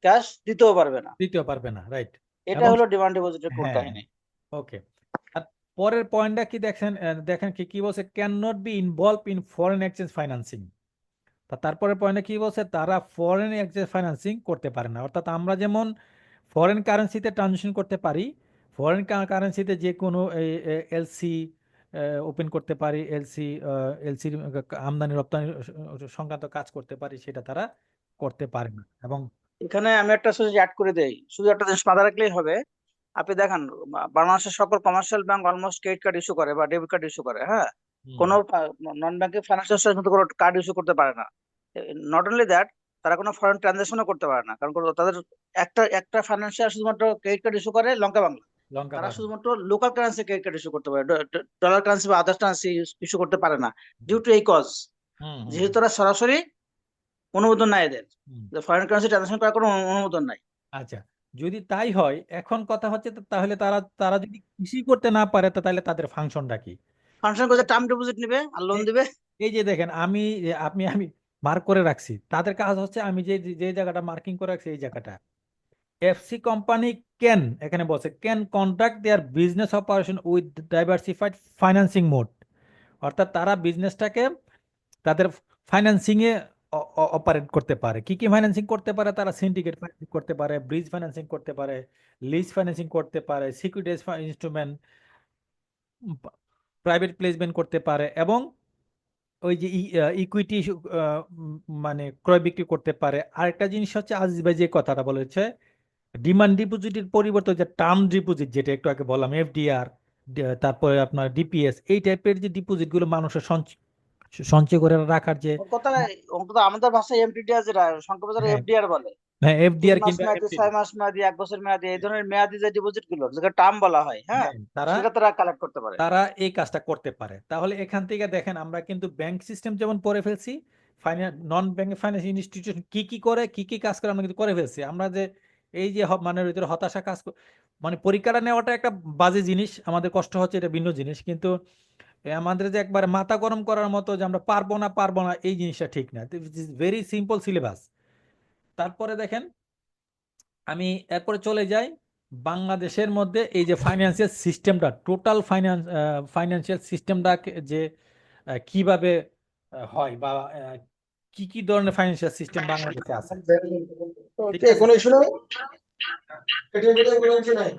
ক্যাশ দিতেও পারবে না। দিতেও পারবে না, রাইট। এটা এবং হলো ডিমান্ড ডিপোজিটের কোড হ্যাঁ, কাহিনী। ওকে। আর পরের পয়েন্টটা কি দেখেন, দেখেন কি বলছে, can not be involve in foreign exchange financing. তারপরে পয়েন্টে কি বলছে, তারা ফরেন এক্সচেঞ্জ ফাইন্যান্সিং করতে পারে না। অর্থাৎ আমরা যেমন ফরেন কারেন্সিতে ট্রানজেকশন করতে পারি, ফরেন কারেন্সিতে যে কোনো এলসি ওপেন করতে পারি, এলসির আমদানি রপ্তানি সংক্রান্ত কাজ করতে পারি, সেটা তারা করতে পারে না। এবং এখানে আমি একটা শুধু অ্যাড করে দেই, শুধু একটা জিনিস মাথায় রাখলেই হবে। আপনি দেখেন, বাংলাদেশের সকল commercial bank almost credit card issue করে বা ডেবিট কার্ড ইস্যু করে। হ্যাঁ, কোনো নন ব্যাংকিং ফাইন্যান্সিয়াল ইনস্টিটিউশন কোনো কার্ড ইস্যু করতে পারে না। নট অনলি দ্যাট, তারা কোনো ফরেন ট্রানজাকশনও করতে পারে না, কারণ তাদের একটা ফাইন্যান্সিয়াল শুধুমাত্র ক্রেডিট কার্ড ইস্যু করে লঙ্কা বাংলা। লঙ্কা তারা শুধুমাত্র local currency credit card issue করতে পারে, ডলার কারেন্সি বা আদার্স কারেন্সি ইস্যু করতে পারে না। ডিউ টু এই কজ, যেহেতু তারা সরাসরি অনুমোদন নাই এদের, ফরেন কারেন্সি ট্রানজাকশন করার কোনো অনুমোদন নাই। আচ্ছা, যদি তাই হয়, এখন কথা হচ্ছে তাহলে তারা তারা যদি কিছুই করতে না পারে, তাহলে তাদের ফাংশনটা কি? ফাংশন করছে টার্ম ডিপোজিট নিবে আর লোন দিবে। এই যে দেখেন, আমি মার্ক করে রাখছি, তাদের কাজ হচ্ছে, আমি যে যে জায়গাটা মার্কিং করে রাখছি, এই জায়গাটা এফসি কোম্পানি ক্যান, এখানে বলছে can conduct there business operation with diversified financing mode. অর্থাৎ তারা বিজনেসটাকে তাদের ফাইন্যান্সিং এ অপারেট করতে পারে। কি কি ফাইন্যান্সিং করতে পারে? তারা সিন্ডিকেট ফাইন্যান্সিং করতে পারে, ব্রিজ ফাইন্যান্সিং করতে পারে, লিজ ফাইন্যান্সিং করতে পারে, সিকিউরিটিজ ইনস্ট্রুমেন্ট, প্রাইভেট প্লেসমেন্ট করতে পারে, এবং ওই যে ইকুইটি মানে ক্রয় বিক্রি করতে পারে। আরেকটা জিনিস হচ্ছে আজিজ ভাই যে কথাটা বলেছে, ডিমান্ড ডিপোজিটের পরিবর্তে যে টার্ম ডিপোজিট, যেটা একটু আগে বললাম, এফডিআর, তারপরে আপনার ডিপিএস, এই টাইপের যে ডিপোজিট গুলো মানুষের সঞ্চয় করে রাখার যে, ওর কথা আমাদের ভাষায় এমটিডিআর, যেটা সংক্ষেপে হ্যাঁ, এফডিআর বলে, হ্যাঁ, 3 এফডিআর মাস কিংবা মেয়াদি, FD, 6 মাস মেয়াদি, 1 বছর মেয়াদি, এই ধরনের মেয়াদি যে ডিপোজিট গুলো, যেটা টার্ম বলা হয়, হ্যাঁ, হ্যাঁ, তারা সেটা তারা কালেক্ট করতে পারে। তারা এই কাজটা করতে পারে। তাহলে এখান থেকে দেখেন, আমরা কিন্তু ব্যাংক সিস্টেম যেমন পড়ে ফেলছি, নন ব্যাংক ফাইন্যান্স ইনস্টিটিউশন কি কি করে, কি কি কাজ করে, আমরা কিন্তু করে ফেলছি। আমরা যে এই যে মানে ভিতরে হতাশা মানে পরীক্ষাটা নেওয়াটা একটা বাজে জিনিস, আমাদের কষ্ট হচ্ছে, এটা ভিন্ন জিনিস, কিন্তু আমাদের যে একবার মাথা গরম করার মতো যে আমরা পারবো না, এই জিনিসটা ঠিক না। Very simple syllabus. তারপরে দেখেন, আমি এরপরে চলে যাই বাংলাদেশের মধ্যে এই যে ফাইন্যান্সিয়াল সিস্টেমটা, টোটাল ফাইন্যান্সিয়াল সিস্টেমটা যে কিভাবে হয়, বা কি কি ধরনের ফাইন্যান্সিয়াল সিস্টেম বাংলাদেশে আছে, ঠিক আছে? কোনো ইস্যু নাই।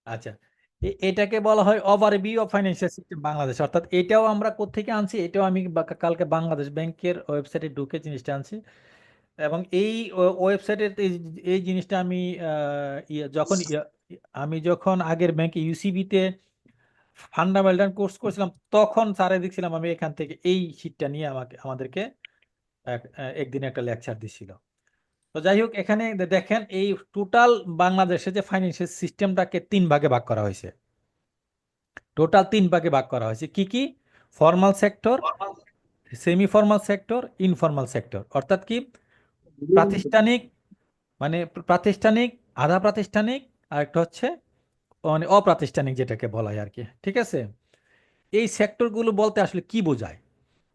আচ্ছা, এটাকে বলা হয় overview of financial system Bangladesh. অর্থাৎ এটাও আমরা কোত্থেকে আনছি, এটাও আমি কালকে বাংলাদেশ ব্যাংকের ওয়েবসাইটে ঢুকে জিনিসটা আনছি। এবং এই ওয়েবসাইটের এই জিনিসটা আমি আমি যখন আগের ব্যাংকে ইউসিবিতে ফান্ডামেন্টাল কোর্স করছিলাম, তখন স্যারে দেখছিলাম আমি এখান থেকে এই শীটটা নিয়ে আমাদেরকে একদিন একটা লেকচার দিছিল। তো যাই হোক, এখানে দেখেন এই টোটাল বাংলাদেশে যে ফাইন্যান্সিয়াল সিস্টেমটাকে 3 ভাগে ভাগ করা হয়েছে। টোটাল 3 ভাগে ভাগ করা হয়েছে। কি কি? Formal sector, semi formal sector, informal sector. অর্থাৎ কি? প্রাতিষ্ঠানিক, মানে প্রাতিষ্ঠানিক, আধা প্রাতিষ্ঠানিক, আর একটা হচ্ছে মানে অপ্রাতিষ্ঠানিক যেটাকে বলা হয় আর কি। ঠিক আছে? এই সেক্টরগুলো বলতে আসলে কি বোঝায়?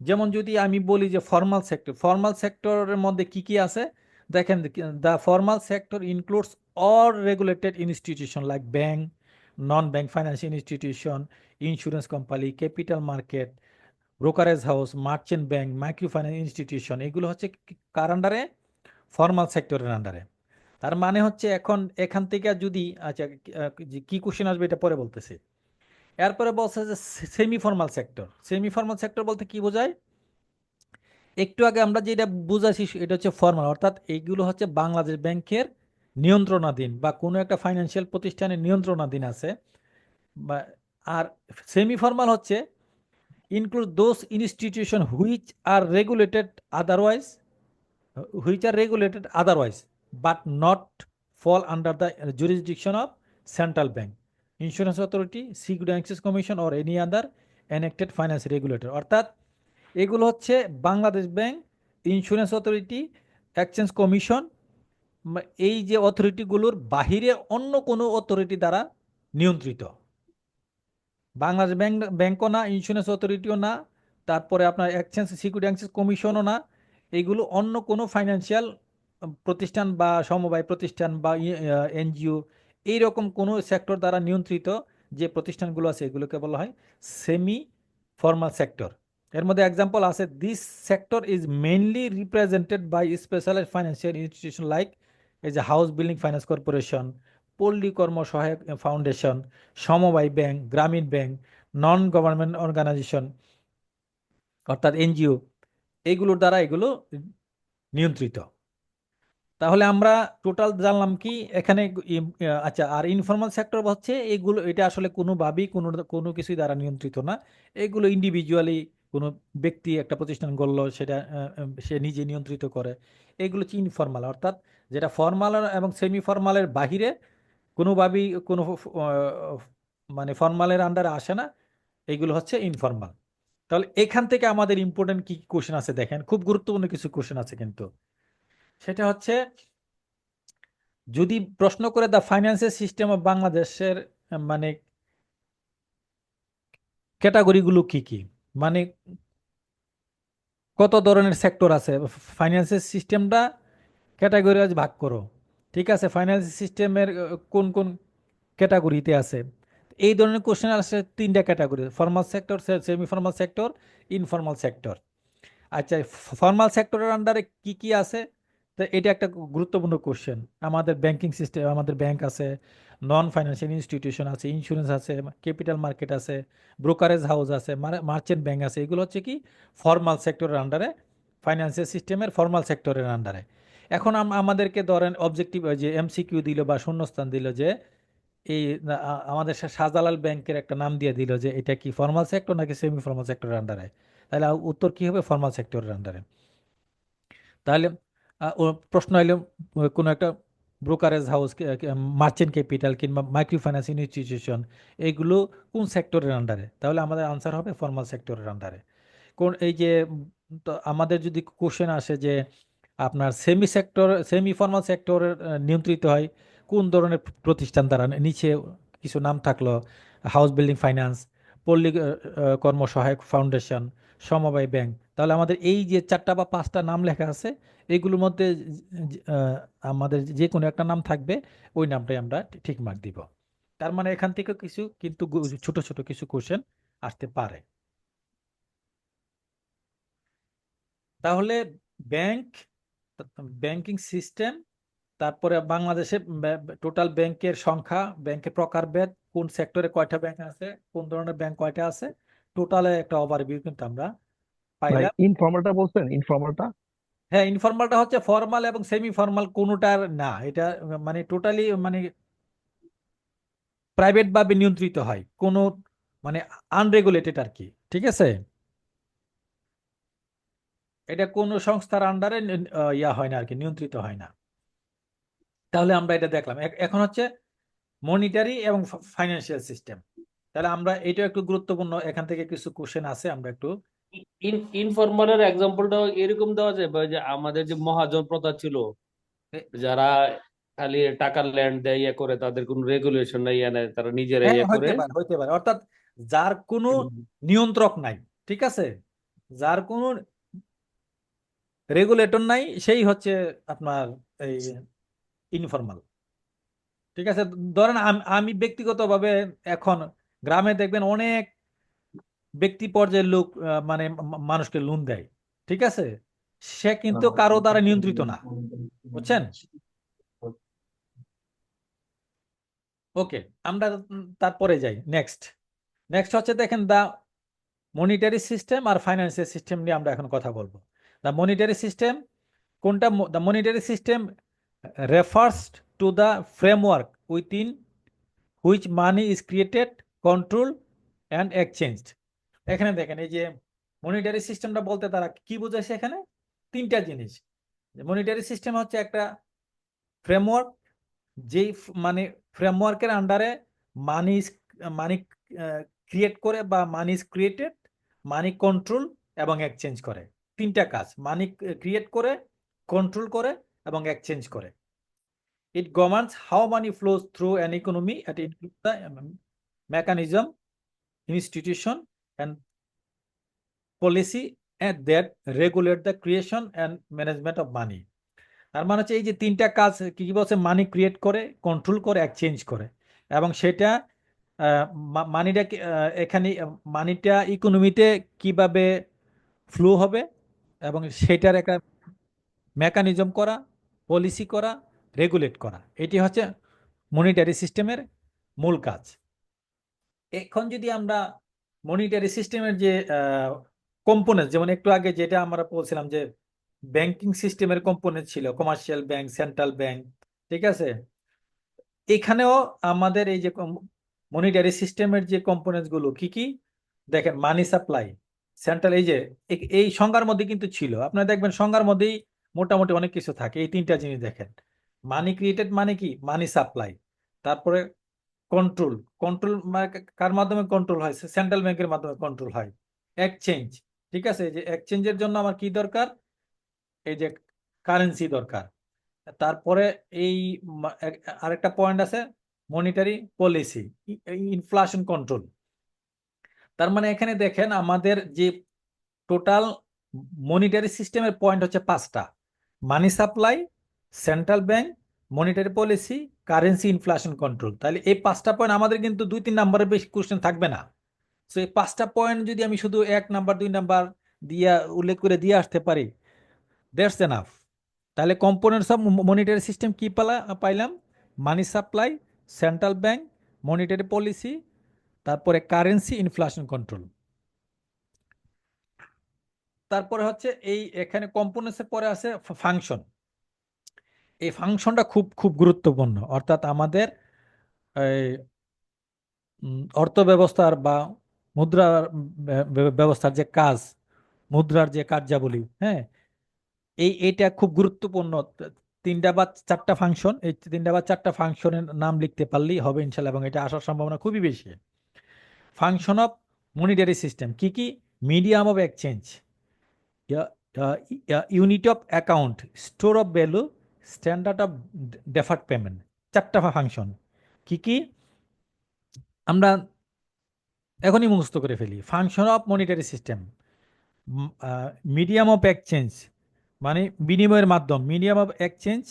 যেমন যদি আমি বলি যে ফর্মাল সেক্টরের মধ্যে কি কি আছে দেখেন। The formal sector includes all regulated institution like bank, non bank financial institution, insurance company, capital market, brokerage house, merchant bank, micro finance institution. এগুলো হচ্ছে কার আন্ডারে? ফর্মাল সেক্টরের আন্ডারে। তার মানে হচ্ছে এখন এখান থেকে যদি আচ্ছা কি কোশ্চেন আসবে এটা পরে বলতেছি। এরপরে বলছে যে semi formal sector. Semi formal sector বলতে কি বোঝায়? একটু আগে আমরা যেটা বুঝাচ্ছি এটা হচ্ছে ফর্মাল, অর্থাৎ এইগুলো হচ্ছে বাংলাদেশ ব্যাংকের নিয়ন্ত্রণাধীন বা কোনো একটা ফাইন্যান্সিয়াল প্রতিষ্ঠানের নিয়ন্ত্রণাধীন আছে। বা আর সেমি ফর্মাল হচ্ছে include those institutions which are regulated otherwise but not fall under the jurisdiction of central bank, insurance authority, security and exchange commission or any other enacted finance regulator। অর্থাৎ এগুলো হচ্ছে Bangladesh bank, insurance authority, exchange commission, এই যে অথরিটিগুলোর বাহিরে অন্য কোনো authority দ্বারা নিয়ন্ত্রিত। বাংলাদেশ ব্যাংকও না, ইন্স্যুরেন্স অথরিটিও না, তারপরে আপনার সিকিউরিটি এক্সচেঞ্জ কমিশনও না। এগুলো অন্য কোনো ফাইন্যান্সিয়াল প্রতিষ্ঠান বা সমবায় প্রতিষ্ঠান বা এনজিও, এইরকম কোনো সেক্টর দ্বারা নিয়ন্ত্রিত যে প্রতিষ্ঠানগুলো আছে এগুলোকে বলা হয় সেমি ফর্মাল সেক্টর। এর মধ্যে এক্সাম্পল আছে, this sector is mainly represented by specialised financial institution like এই যে হাউস বিল্ডিং ফাইন্যান্স কর্পোরেশন, পল্লী কর্ম সহায়ক ফাউন্ডেশন, সমবায় ব্যাংক, গ্রামীণ ব্যাংক, নন গভর্নমেন্ট অর্গানাইজেশন অর্থাৎ এনজিও, এইগুলোর দ্বারা এগুলো নিয়ন্ত্রিত। তাহলে আমরা টোটাল জানলাম কি এখানে আচ্ছা। আর ইনফর্মাল সেক্টর হচ্ছে এগুলো, এটা আসলে কোনোভাবেই কোনো কিছুই দ্বারা নিয়ন্ত্রিত না। এগুলো ইন্ডিভিজুয়ালি কোনো ব্যক্তি একটা প্রতিষ্ঠান গড়লো, সেটা সে নিজে নিয়ন্ত্রিত করে। এগুলো হচ্ছে ইনফর্মাল, অর্থাৎ যেটা ফর্মাল এবং সেমি ফর্মালের বাহিরে কোনোভাবেই কোনো মানে ফর্মালের আন্ডারে আসে না, এইগুলো হচ্ছে ইনফর্মাল। তাহলে এখান থেকে আমাদের ইম্পর্টেন্ট কি কোশ্চেন আছে দেখেন, খুব গুরুত্বপূর্ণ কিছু কোশ্চেন আছে কিন্তু। সেটা হচ্ছে যদি প্রশ্ন করে দ্য ফাইন্যান্সিয়াল সিস্টেম অফ বাংলাদেশের মানে ক্যাটাগরিগুলো কি কি, মানে কত ধরনের সেক্টর আছে, ফাইন্যান্সিয়াল সিস্টেমটা ক্যাটাগরি ভাগ করো। ঠিক আছে, ফাইন্যান্সিয়াল সিস্টেমের কোন কোন ক্যাটাগরিতে আছে। এই ধরনের কোশ্চেন আসে 3টা category: formal sector, semi formal sector, informal sector. আচ্ছা, ফর্মাল সেক্টরের আন্ডারে কি কি আছে? তো এটা একটা গুরুত্বপূর্ণ কোশ্চেন। আমাদের ব্যাংকিং সিস্টেম, আমাদের ব্যাংক আছে, নন ফাইন্যান্সিয়াল ইনস্টিটিউশন আছে, ইন্স্যুরেন্স আছে, ক্যাপিটাল মার্কেট আছে, ব্রোকারেজ হাউস আছে, মার্চেন্ট ব্যাংক আছে। এগুলো হচ্ছে কি ফর্মাল সেক্টরের আন্ডারে, ফাইন্যান্সিয়াল সিস্টেমের ফর্মাল সেক্টরের আন্ডারে। এখন আমাদেরকে ধরেন অবজেক্টিভ যে এমসিকিউ দিল বা শূন্যস্থান দিল যে এই আমাদের শাহজালাল ব্যাংকের একটা নাম দিয়ে দিল যে এটা কি ফর্মাল সেক্টর নাকি সেমি ফর্মাল সেক্টরের আন্ডারে, তাহলে উত্তর কি হবে? ফর্মাল সেক্টরের আন্ডারে। তাহলে প্রশ্ন এলো কোনো একটা ব্রোকারেজ হাউস, মার্চেন্ট ক্যাপিটাল কিংবা মাইক্রো ফাইন্যান্স ইনস্টিটিউশন, এগুলো কোন সেক্টরের আন্ডারে? তাহলে আমাদের আনসার হবে ফর্মাল সেক্টরের আন্ডারে। কোন এই যে তো আমাদের যদি কোশ্চেন আসে যে আপনার সেমি ফর্মাল সেক্টরের নিয়ন্ত্রিত হয় কোন ধরনের প্রতিষ্ঠান দ্বারা, নিচে কিছু নাম থাকলো: হাউস বিল্ডিং ফাইন্যান্স, পল্লী কর্ম সহায়ক ফাউন্ডেশন, সমবায় ব্যাংক। তাহলে আমাদের এই যে 4টা বা 5টা নাম লেখা আছে, এগুলোর মধ্যে আমাদের যে কোনো একটা নাম থাকবে, ওই নামটাই আমরা ঠিক মার্ক দিব। তার মানে এখান থেকে কিছু কিন্তু ছোট ছোট কিছু কোশ্চেন আসতে পারে। তাহলে ব্যাংকিং সিস্টেম তারপরে বাংলাদেশে টোটাল ব্যাংকের সংখ্যা, ব্যাংকের প্রকারভেদ, কোন সেক্টরে কয়টা ব্যাংক আছে, কোন ধরনের ব্যাংক কয়টা আছে, টোটালে একটা ওভারভিউ কিন্তু আমরা ভাই পাইলাম। ইনফর্মালটা বলছেন, ইনফর্মালটা হ্যাঁ, ইনফর্মালটা হচ্ছে ফর্মাল এবং সেমি ফর্মাল কোনোটার না, এটা মানে টোটালি মানে প্রাইভেট ভাবে নিয়ন্ত্রিত হয়, কোনো মানে আনরেগুলেটেড আর কি, ঠিক আছে। এটা কোনো সংস্থার আন্ডারে ইয়া হয় না আর কি, নিয়ন্ত্রিত হয় না। তাহলে আমরা এটা দেখলাম। এখন হচ্ছে মনিটারি এবং ফাইন্যান্সিয়াল সিস্টেম। তাহলে আমরা এটা একটু গুরুত্বপূর্ণ, এখান থেকে কিছু কোশ্চেন আছে, আমরা একটু ইনফরমালের এক্সাম্পলটা এরকম দেওয়া যায় ভাই, যে আমাদের যে মহাজন প্রথা ছিল, যারা খালি টাকার ল্যান্ড দেয় ইয়ে করে, তাদের কোনো রেগুলেশন নাই, ইয়ে নাই, তারা নিজেরা হ্যাঁ ইয়ে করে। হইতে পারে, অর্থাৎ যার কোনো নিয়ন্ত্রক নাই, ঠিক আছে, যার কোনো রেগুলেটর নাই, সেই হচ্ছে আপনার এই ইনফর্মাল, ঠিক আছে। ধরেন আমি ব্যক্তিগতভাবে এখন গ্রামে দেখবেন অনেক ব্যক্তি পর্যায়ের লোক মানে মানুষকে লোন দেয়, ঠিক আছে, সে কিন্তু কারো দ্বারা নিয়ন্ত্রিত না, বুঝছেন। ওকে, আমরা তারপরে যাই নেক্সট। নেক্সট হচ্ছে দেখেন দা মনিটারি সিস্টেম আর ফাইন্যান্সিয়াল সিস্টেম নিয়ে আমরা এখন কথা বলবো। দা মনিটারি সিস্টেম কোনটা? The monetary system refers to the framework within which money is created, control and exchanged. এখানে দেখেন এই যে মনিটারি সিস্টেমটা বলতে তারা কি বোঝাচ্ছে এখানে? তিনটা জিনিস। মনিটারি সিস্টেম হচ্ছে একটা ফ্রেমওয়ার্ক, যেই মানে ফ্রেমওয়ার্কের আন্ডারে মানি মানি ক্রিয়েট করে বা মানি ইজ ক্রিয়েটেড, মানি কন্ট্রোল এবং এক্সচেঞ্জ করে। তিনটা কাজ, মানি ক্রিয়েট করে, কন্ট্রোল করে এবং এক্সচেঞ্জ করে। It governs how money flows through an economy, it include the mechanism, institution and policy and that regulate the creation and management of money. তার মানে হচ্ছে এই যে তিনটা কাজ কি কি বলছে, মানি ক্রিয়েট করে, কন্ট্রোল করে, এক্সচেঞ্জ করে, এবং সেটা মানিটা এখানে মানিটা ইকোনমিতে কিভাবে ফ্লো হবে এবং সেটার একটা মেকানিজম করা, পলিসি করা, রেগুলেট করা, এটি হচ্ছে মনিটারি সিস্টেমের মূল কাজ। এখন যদি আমরা মনিটারি সিস্টেমের যে কম্পোনেন্ট, যেমন একটু আগে যেটা আমরা বলছিলাম যে ব্যাংকিং সিস্টেমের কম্পোনেন্ট ছিল কমার্শিয়াল ব্যাংক, সেন্ট্রাল ব্যাংক, ঠিক আছে, এখানেও আমাদের এই যে মনিটারি সিস্টেমের যে কম্পোনেন্টস গুলো কি কি দেখেন, মানি সাপ্লাই, সেন্ট্রাল, এই যে এই সংজ্ঞার মধ্যে কিন্তু ছিল, আপনারা দেখবেন সংজ্ঞার মধ্যেই মোটামুটি অনেক কিছু থাকে। এই তিনটা জিনিস দেখেন, মানি ক্রিয়েটেড মানে কি, মানি সাপ্লাই, তারপরে কন্ট্রোল, কন্ট্রোল কার মাধ্যমে কন্ট্রোল হয়, সেন্ট্রাল ব্যাংকের মাধ্যমে কন্ট্রোল হয়। এক্সচেঞ্জ, ঠিক আছে, এই যে এক্সচেঞ্জের জন্য আমার কি দরকার, এই যে কারেন্সি দরকার। তারপরে এই আরেকটা পয়েন্ট আছে, মনিটারি পলিসি, ইনফ্লেশন কন্ট্রোল। তার মানে এখানে দেখেন আমাদের যে টোটাল মনিটারি সিস্টেমের পয়েন্ট হচ্ছে পাঁচটা: মানি supply, central bank, monetary policy, currency, inflation control. তাহলে এই পাঁচটা পয়েন্ট আমাদের কিন্তু 2-3 নাম্বারের বেশি কোশ্চেন থাকবে না। তো এই পাঁচটা পয়েন্ট যদি আমি শুধু 1 নাম্বার 2 নাম্বার দিয়ে উল্লেখ করে দিয়ে আসতে পারি, দ্যাটস এনাফ। তাহলে কম্পোনেন্টস অফ মনিটারি সিস্টেম কি পাইলাম? মানি supply, central bank, monetary policy, তারপরে কারেন্সি, ইনফ্লেশন কন্ট্রোল। তারপরে হচ্ছে এই এখানে কম্পোনেন্টস এর পরে আছে ফাংশন। এই ফাংশনটা খুব খুব গুরুত্বপূর্ণ, অর্থাৎ আমাদের অর্থ ব্যবস্থার বা মুদ্রার ব্যবস্থার যে কাজ, মুদ্রার যে কার্যাবলী, হ্যাঁ, এইটা খুব গুরুত্বপূর্ণ। 3টা বা 4টা ফাংশন, এই 3টা বা 4টা ফাংশনের নাম লিখতে পারলেই হবে ইনশাল্লাহ, এবং এটা আসার সম্ভাবনা খুবই বেশি। ফাংশন অফ মনিটারি সিস্টেম কি কি? Medium of exchange, unit of account, store of value, standard of deferred payment. 4টা ফাংশন কি কি আমরা এখনই মুখস্থ করে ফেলি। Function of monetary system, medium of exchange মানে বিনিময়ের মাধ্যম, medium of exchange,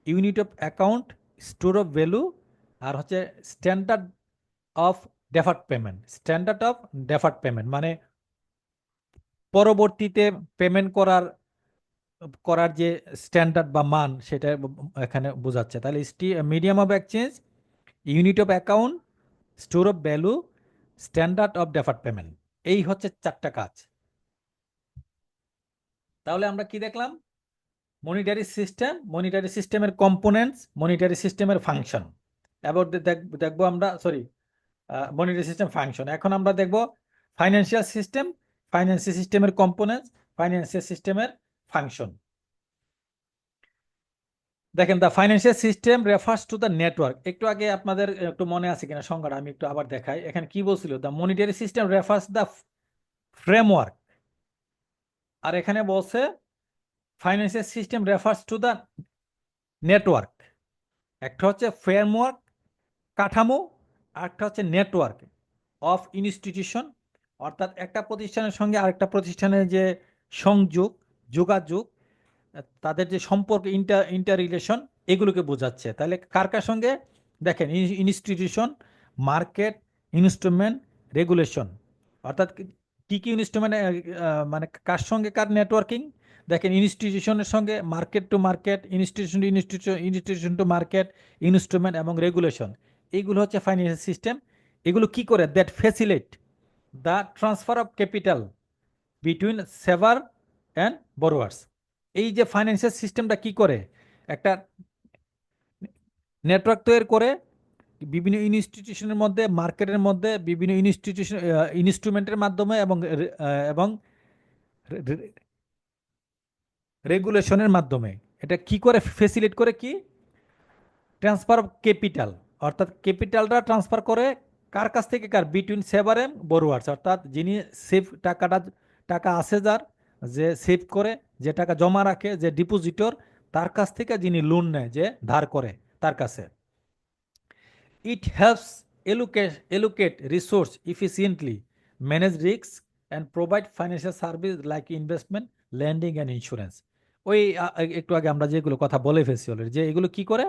unit of account, store of value, আর হচ্ছে standard of deferred payment. Standard of deferred payment মানে পরবর্তীতে পেমেন্ট করার করার যে স্ট্যান্ডার্ড বা মান সেটা এখানে বোঝাচ্ছে। তাহলে medium of exchange, unit of account, store of value, standard of deferred payment, এই হচ্ছে 4টা কাজ। তাহলে আমরা কি দেখলাম? মনিটারি সিস্টেম, মনিটারি সিস্টেমের কম্পোনেন্টস, মনিটারি সিস্টেমের ফাংশন, এবার দেখবো আমরা মনিটারি সিস্টেম ফাংশন। এখন আমরা দেখব ফাইন্যান্সিয়াল সিস্টেম, ফাইন্যান্সিয়াল সিস্টেমের কম্পোনেন্টস, ফাইন্যান্সিয়াল সিস্টেমের ফাংশন। দেখেন, the financial system refers to the network. একটু আগে আপনাদের একটু মনে আছে কিনা সংজ্ঞাটা আমি একটু আবার দেখাই। এখানে কি বলছিল? The monetary system refers the framework, আর এখানে বলছে financial system refers to the network. একটা হচ্ছে ফ্রেমওয়ার্ক, কাঠামো, আর একটা হচ্ছে নেটওয়ার্ক অফ ইনস্টিটিউশন, অর্থাৎ একটা প্রতিষ্ঠানের সঙ্গে আরেকটা প্রতিষ্ঠানের যে সংযোগ, যোগাযোগ, তাদের যে সম্পর্ক, ইন্টার রিলেশন, এগুলোকে বোঝাচ্ছে। তাহলে কার কার সঙ্গে? দেখেন, ইনস্টিটিউশন, মার্কেট, ইনস্ট্রুমেন্ট, রেগুলেশন, অর্থাৎ কি কি ইনস্ট্রুমেন্ট, মানে কার সঙ্গে কার নেটওয়ার্কিং। দেখেন, ইনস্টিটিউশনের সঙ্গে market to market, institution to institution, institution to market, instrument এবং রেগুলেশন, এইগুলো হচ্ছে ফাইন্যান্সিয়াল সিস্টেম। এগুলো কি করে? That facilitate the transfer of capital between saver and borrowers. এই যে ফাইন্যান্সিয়াল সিস্টেমটা কি করে? একটা নেটওয়ার্ক তৈরি করে বিভিন্ন ইনস্টিটিউশনের মধ্যে, মার্কেটের মধ্যে, বিভিন্ন ইনস্টিটিউশন, ইনস্ট্রুমেন্টের মাধ্যমে এবং রেগুলেশনের মাধ্যমে। এটা কি করে? ফেসিলিটেট করে কি? ট্রান্সফার অফ ক্যাপিটাল, অর্থাৎ ক্যাপিটালটা ট্রান্সফার করে কার কাছ থেকে কার? বিটুইন সেভার এন্ড বরোয়ার্স, অর্থাৎ যিনি সেভ টাকা আছে যার, যে সেভ করে, যে টাকা জমা রাখে, যে ডিপোজিটর, তার কাছ থেকে যিনি লোন নেয়, যে ধার করে, তার কাছে। It helps allocate resource efficiently, manage risk and provide financial service like investment, lending and insurance. ওই একটু আগে আমরা যেগুলো কথা বলে ফেলছি অলরেডি, যে এগুলো কি করে?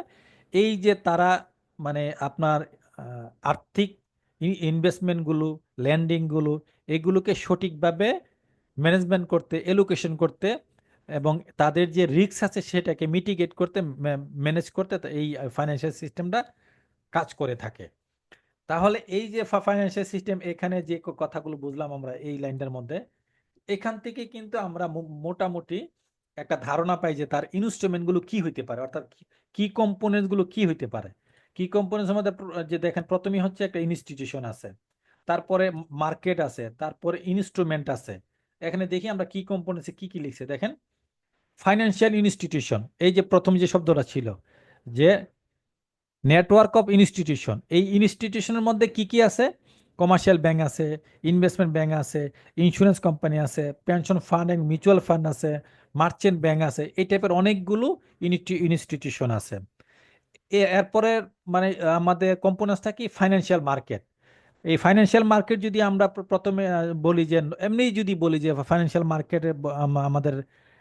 এই যে তারা মানে আপনার আর্থিক ইনভেস্টমেন্টগুলো, ল্যান্ডিংগুলো, এগুলোকে সঠিকভাবে ম্যানেজমেন্ট করতে, এলোকেশন করতে, এবং তাদের যে রিস্ক আছে সেটাকে মিটিগেট করতে, ম্যানেজ করতে, এই ফাইন্যান্সিয়াল সিস্টেমটা কাজ করে থাকে। তাহলে এই যে ফাইন্যান্সিয়াল সিস্টেম, এখানে যে কথাগুলো বুঝলাম আমরা এই লাইনটার মধ্যে, এখান থেকে কিন্তু আমরা মোটামুটি একটা ধারণা পাই যে তার ইনস্ট্রুমেন্টগুলো কি হইতে পারে, অর্থাৎ কি কম্পোনেন্টসগুলো কি হইতে পারে। কি কম্পোনেন্টস মধ্যে যে দেখেন, প্রথমেই হচ্ছে একটা ইনস্টিটিউশন আছে, তারপরে মার্কেট আছে, তারপরে ইনস্ট্রুমেন্ট আছে। এখানে দেখি আমরা কি কম্পোনেন্টসে কি কি লিখছে। দেখেন, ফাইন্যান্সিয়াল ইনস্টিটিউশন, এই যে প্রথম যে শব্দটা ছিল, যে নেটওয়ার্ক অফ ইনস্টিটিউশন, এই ইনস্টিটিউশনের মধ্যে কি কি আছে? কমার্শিয়াল ব্যাংক আছে, ইনভেস্টমেন্ট ব্যাংক আছে, ইন্স্যুরেন্স কোম্পানি আছে, pension fund and mutual fund আছে, মার্চেন্ট ব্যাংক আছে, এই টাইপের অনেকগুলো ইনস্টিটিউশন আছে। এরপরে মানে আমাদের কম্পোনেন্টসটা কি? Financial market. এই ফাইন্যান্সিয়াল মার্কেট যদি আমরা প্রথমে বলি, যে এমনি যদি বলি যে ফাইন্যান্সিয়াল মার্কেটে আমাদের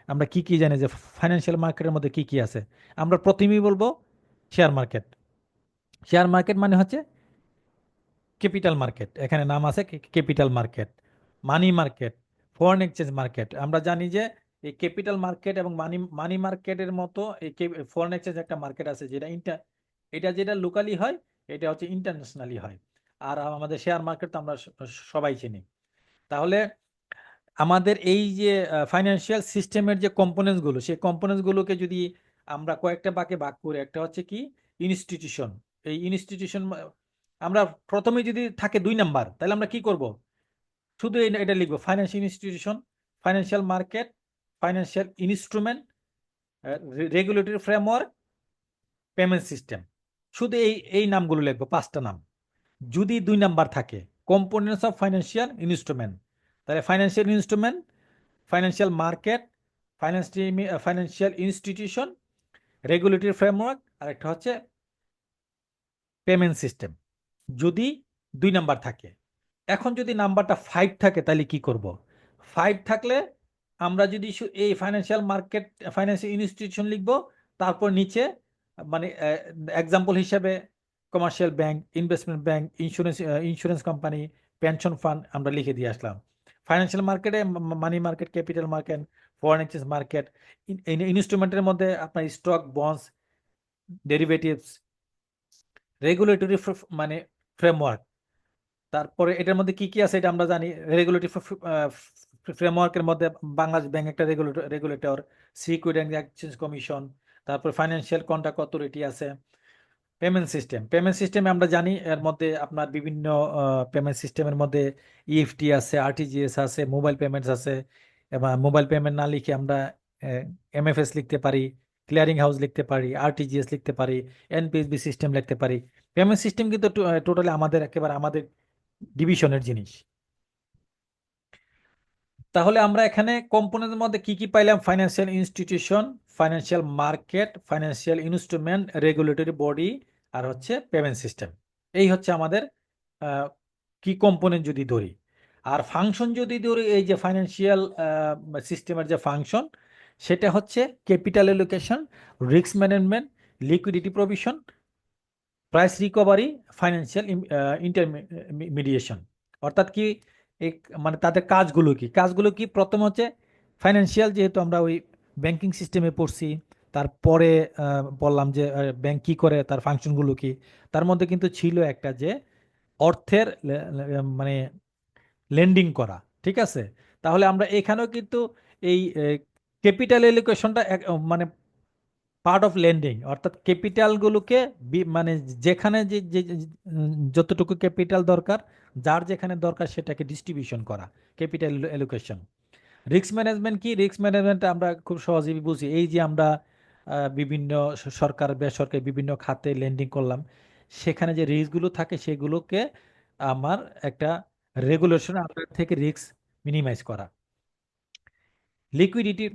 আমরা কি কি জানি, যে ফাইন্যান্সিয়াল মার্কেটের মধ্যে কি কি আছে, আমরা প্রথমেই বলবো শেয়ার মার্কেট। শেয়ার মার্কেট মানে হচ্ছে ক্যাপিটাল মার্কেট, এখানে নাম আছে capital market, money market, foreign exchange market. আমরা জানি যে এই ক্যাপিটাল মার্কেট এবং মানি মার্কেটের মতো এই ফরেন এক্সচেঞ্জ একটা মার্কেট আছে, এটা যেটা লোকালি হয়, এটা হচ্ছে ইন্টারন্যাশনালি হয়। আর আমাদের শেয়ার মার্কেট তো আমরা সবাই চিনি। তাহলে আমাদের এই যে ফাইন্যান্সিয়াল সিস্টেমের যে কম্পোনেন্টসগুলো, সেই কম্পোনেন্টসগুলোকে যদি আমরা কয়েকটা ভাগে ভাগ করি, একটা হচ্ছে কি? ইনস্টিটিউশন। এই ইনস্টিটিউশন আমরা প্রথমে যদি থাকে 2 নাম্বার, তাহলে আমরা কি করব? শুধু এটা লিখবো, financial institution, financial market, financial instrument, regulatory framework, payment system. শুধু এই নামগুলো লিখবো, 5টা নাম। যদি 2 নাম্বার থাকে, কম্পোনেন্টস অফ ফাইন্যান্সিয়াল ইনস্ট্রুমেন্ট, তাহলে financial instrument, financial market, financial institution, regulatory framework, আর একটা হচ্ছে পেমেন্ট সিস্টেম, যদি 2 নাম্বার থাকে। এখন যদি নাম্বারটা 5 থাকে, তাহলে কি করব? 5 থাকলে আমরা যদি এই ফাইন্যান্সিয়াল মার্কেট, ফাইন্যান্সিয়াল ইনস্টিটিউশন লিখবো, তারপর নিচে মানে এক্সাম্পল হিসেবে commercial bank, investment bank, insurance company, pension fund আমরা লিখে দিয়ে আসলাম। ফাইন্যান্সিয়াল মার্কেটে money market, capital market, foreign exchange market, ইনস্ট্রুমেন্টের মধ্যে আপনার স্টক, বন্ডস, ডেরিভেটিভস, রেগুলেটরি মানে ফ্রেমওয়ার্ক। তারপরে এটার মধ্যে কি কি আছে এটা আমরা জানি। রেগুলেটরি ফ্রেমওয়ার্কের মধ্যে বাংলাদেশ ব্যাংক একটা regulator, security and exchange commission, তারপর ফাইন্যান্সিয়াল কন্ট্রাক্ট অথরিটি আছে। পেমেন্ট সিস্টেমে আমরা জানি এর মধ্যে আপনার বিভিন্ন পেমেন্ট সিস্টেমের মধ্যে ইএফটি আছে, আরটিজিএস আছে, মোবাইল পেমেন্টস আছে। এবং মোবাইল পেমেন্ট না লিখে আমরা এমএফএস লিখতে পারি, ক্লিয়ারিং হাউস লিখতে পারি, আরটিজিএস লিখতে পারি, এনপিএসবি সিস্টেম লিখতে পারি। পেমেন্ট সিস্টেম কিন্তু টোটালি আমাদের একেবারে আমাদের ডিভিশনের জিনিস। তাহলে আমরা এখানে কম্পোনেন্টের মধ্যে কি কি পাইলাম? Financial institution, financial market, financial instrument, regulatory body, আর হচ্ছে পেমেন্ট সিস্টেম। এই হচ্ছে আমাদের কি কম্পোনেন্ট যদি ধরি। আর ফাংশন যদি ধরি, এই যে ফাইন্যান্সিয়াল সিস্টেমের যে ফাংশন, সেটা হচ্ছে capital allocation, risk management, liquidity provision, price recovery, financial intermediation. অর্থাৎ কি মানে তাদের কাজগুলো কি প্রথম হচ্ছে ফাইন্যান্সিয়াল, যেহেতু আমরা ওই ব্যাংকিং সিস্টেমে পড়ছি, তারপরে বললাম যে ব্যাংক কি করে, তার ফাংশনগুলো কি। তার মধ্যে কিন্তু ছিল একটা যে অর্থের মানে লেন্ডিং করা, ঠিক আছে। তাহলে আমরা এখানেও কিন্তু এই ক্যাপিটাল এলোকেশনটা মানে পার্ট অফ লেন্ডিং, অর্থাৎ ক্যাপিটালগুলোকে মানে যেখানে যতটুকু ক্যাপিটাল দরকার, যার যেখানে দরকার সেটাকে ডিস্ট্রিবিউশন করা, ক্যাপিটাল এলোকেশন। রিস্ক ম্যানেজমেন্ট কি? রিস্ক ম্যানেজমেন্ট আমরা খুব সহজেই বুঝি। এই যে আমরা বিভিন্ন সরকার বেসরকারি বিভিন্ন খাতে লেন্ডিং করলাম, সেখানে যে রিস্কগুলো থাকে সেগুলোকে আমার একটা রেগুলেশন আন্ডার থেকে রিস্ক মিনিমাইজ করা। লিকুইডিটি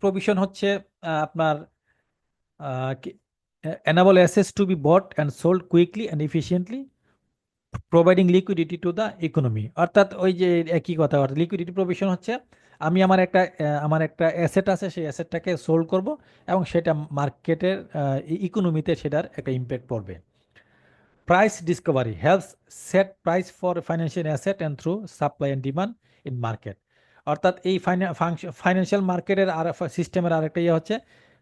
প্রভিশন হচ্ছে আপনার enable assets to be bought and sold quickly and efficiently, providing liquidity to the economy. অর্থাৎ ওই যে একই কথা, অর্থাৎ লিকুইডিটি প্রভিশন হচ্ছে আমি আমার একটা অ্যাসেট আছে, সেই অ্যাসেটটাকে সোল্ড করব এবং সেটা মার্কেটের ইকোনমিতে সেটার একটা ইম্প্যাক্ট পড়বে। Price Discovery helps set price for financial asset and through supply and demand in market. অর্থাৎ এই ফাইন্যান্সিয়াল মার্কেটের আর সিস্টেমের আরেকটা ইয়ে হচ্ছে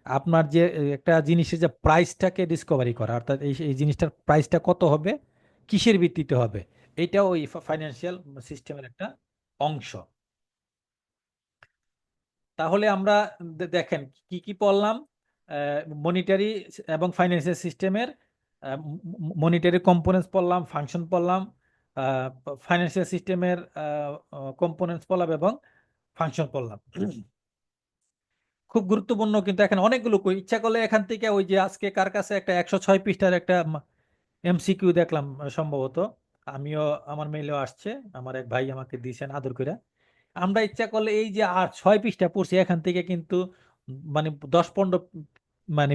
আপনার যে একটা জিনিসের যে প্রাইসটাকে ডিসকভারি করা, অর্থাৎ এই জিনিসটার প্রাইসটা কত হবে, কিসের ভিত্তিতে হবে, এটাও ওই ফাইন্যান্সিয়াল সিস্টেমের একটা অংশ। তাহলে আমরা দেখেন কি কি পড়লাম। মনিটারি এবং ফাইন্যান্সিয়াল সিস্টেমের মনিটারি কম্পোনেন্টস পড়লাম, ফাংশন পড়লাম, ফাইন্যান্সিয়াল সিস্টেমের কম্পোনেন্টস পড়লাম এবং ফাংশন পড়লাম। খুব গুরুত্বপূর্ণ, কিন্তু এখানে অনেকগুলো ইচ্ছা করলে এখান থেকে ওই যে আজকে কার কাছে একটা 106 পৃষ্ঠার একটা এমসিকিউ দেখলাম সম্ভবত, আমিও আমার মেইলেও আসছে, আমার এক ভাই আমাকে দিয়েছেন আদর করে। আমরা ইচ্ছা করলে এই যে 6 পৃষ্ঠা পড়ছি এখান থেকে কিন্তু মানে 10-15 মানে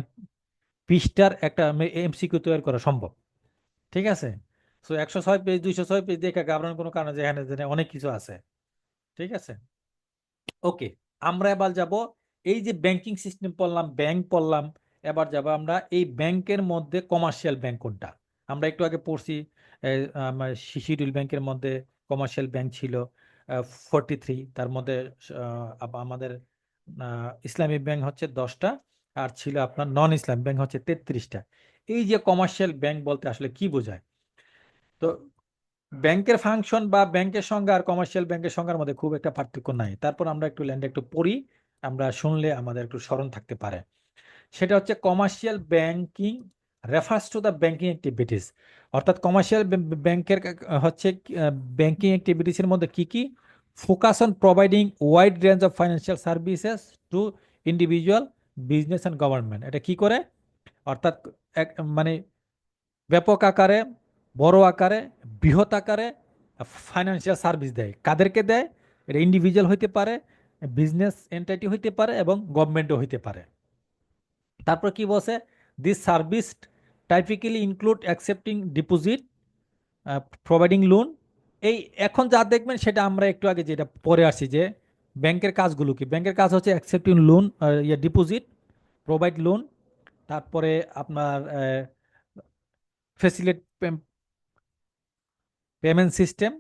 পৃষ্ঠার একটা এমসিকিউ তৈরি করা সম্ভব, ঠিক আছে। সো 106 পেজ 206 পেজ দেখে ঘাবড়ানোর কোনো কারণ, যেখানে অনেক কিছু আছে, ঠিক আছে। ওকে, আমরা এবার যাব এই যে ব্যাংকিং সিস্টেম পড়লাম, ব্যাংক পড়লাম, এবার যাব আমরা এই ব্যাংকের মধ্যে কমার্শিয়াল ব্যাংক কোনটা। আমরা একটু আগে পড়ছি শিডিউল ব্যাংকের মধ্যে কমার্শিয়াল ব্যাংক ছিল 43, তার মধ্যে আমাদের ইসলামিক ব্যাংক হচ্ছে 10টা, আর ছিল আপনার নন ইসলাম ব্যাংক হচ্ছে 33টা। এই যে কমার্শিয়াল ব্যাংক বলতে আসলে কি বোঝায়? তো ব্যাংকের ফাংশন বা ব্যাংকের সংজ্ঞা আর কমার্শিয়াল ব্যাংকের সংজ্ঞার মধ্যে খুব একটা পার্থক্য নাই। তারপর আমরা একটু ল্যান্ডে একটু পড়ি, আমরা শুনলে আমাদের একটু স্মরণ থাকতে পারে। সেটা হচ্ছে commercial banking refers to the banking activities. অর্থাৎ কমার্শিয়াল ব্যাংকের হচ্ছে ব্যাংকিং অ্যাক্টিভিটিসের মধ্যে কি কি? Focus on providing wide range of financial services to individual, business and government. এটা কি করে? অর্থাৎ মানে ব্যাপক আকারে, বড় আকারে, বৃহৎ আকারে ফাইন্যান্সিয়াল সার্ভিস দেয়। কাদেরকে দেয়? এটা ইন্ডিভিজুয়াল হইতে পারে, বিজনেস এন্টিটি হইতে পারে এবং গভর্নমেন্টও হইতে পারে। তারপর কি বলছে? This service typically include accepting deposit, providing loan. এই এখন যা দেখবেন সেটা আমরা একটু আগে যেটা পরে আসছি যে ব্যাংকের কাজগুলো কি। ব্যাংকের কাজ হচ্ছে accepting loan, deposit, provide loan, তারপরে আপনার ফেসিলিট পেমেন্ট সিস্টেম,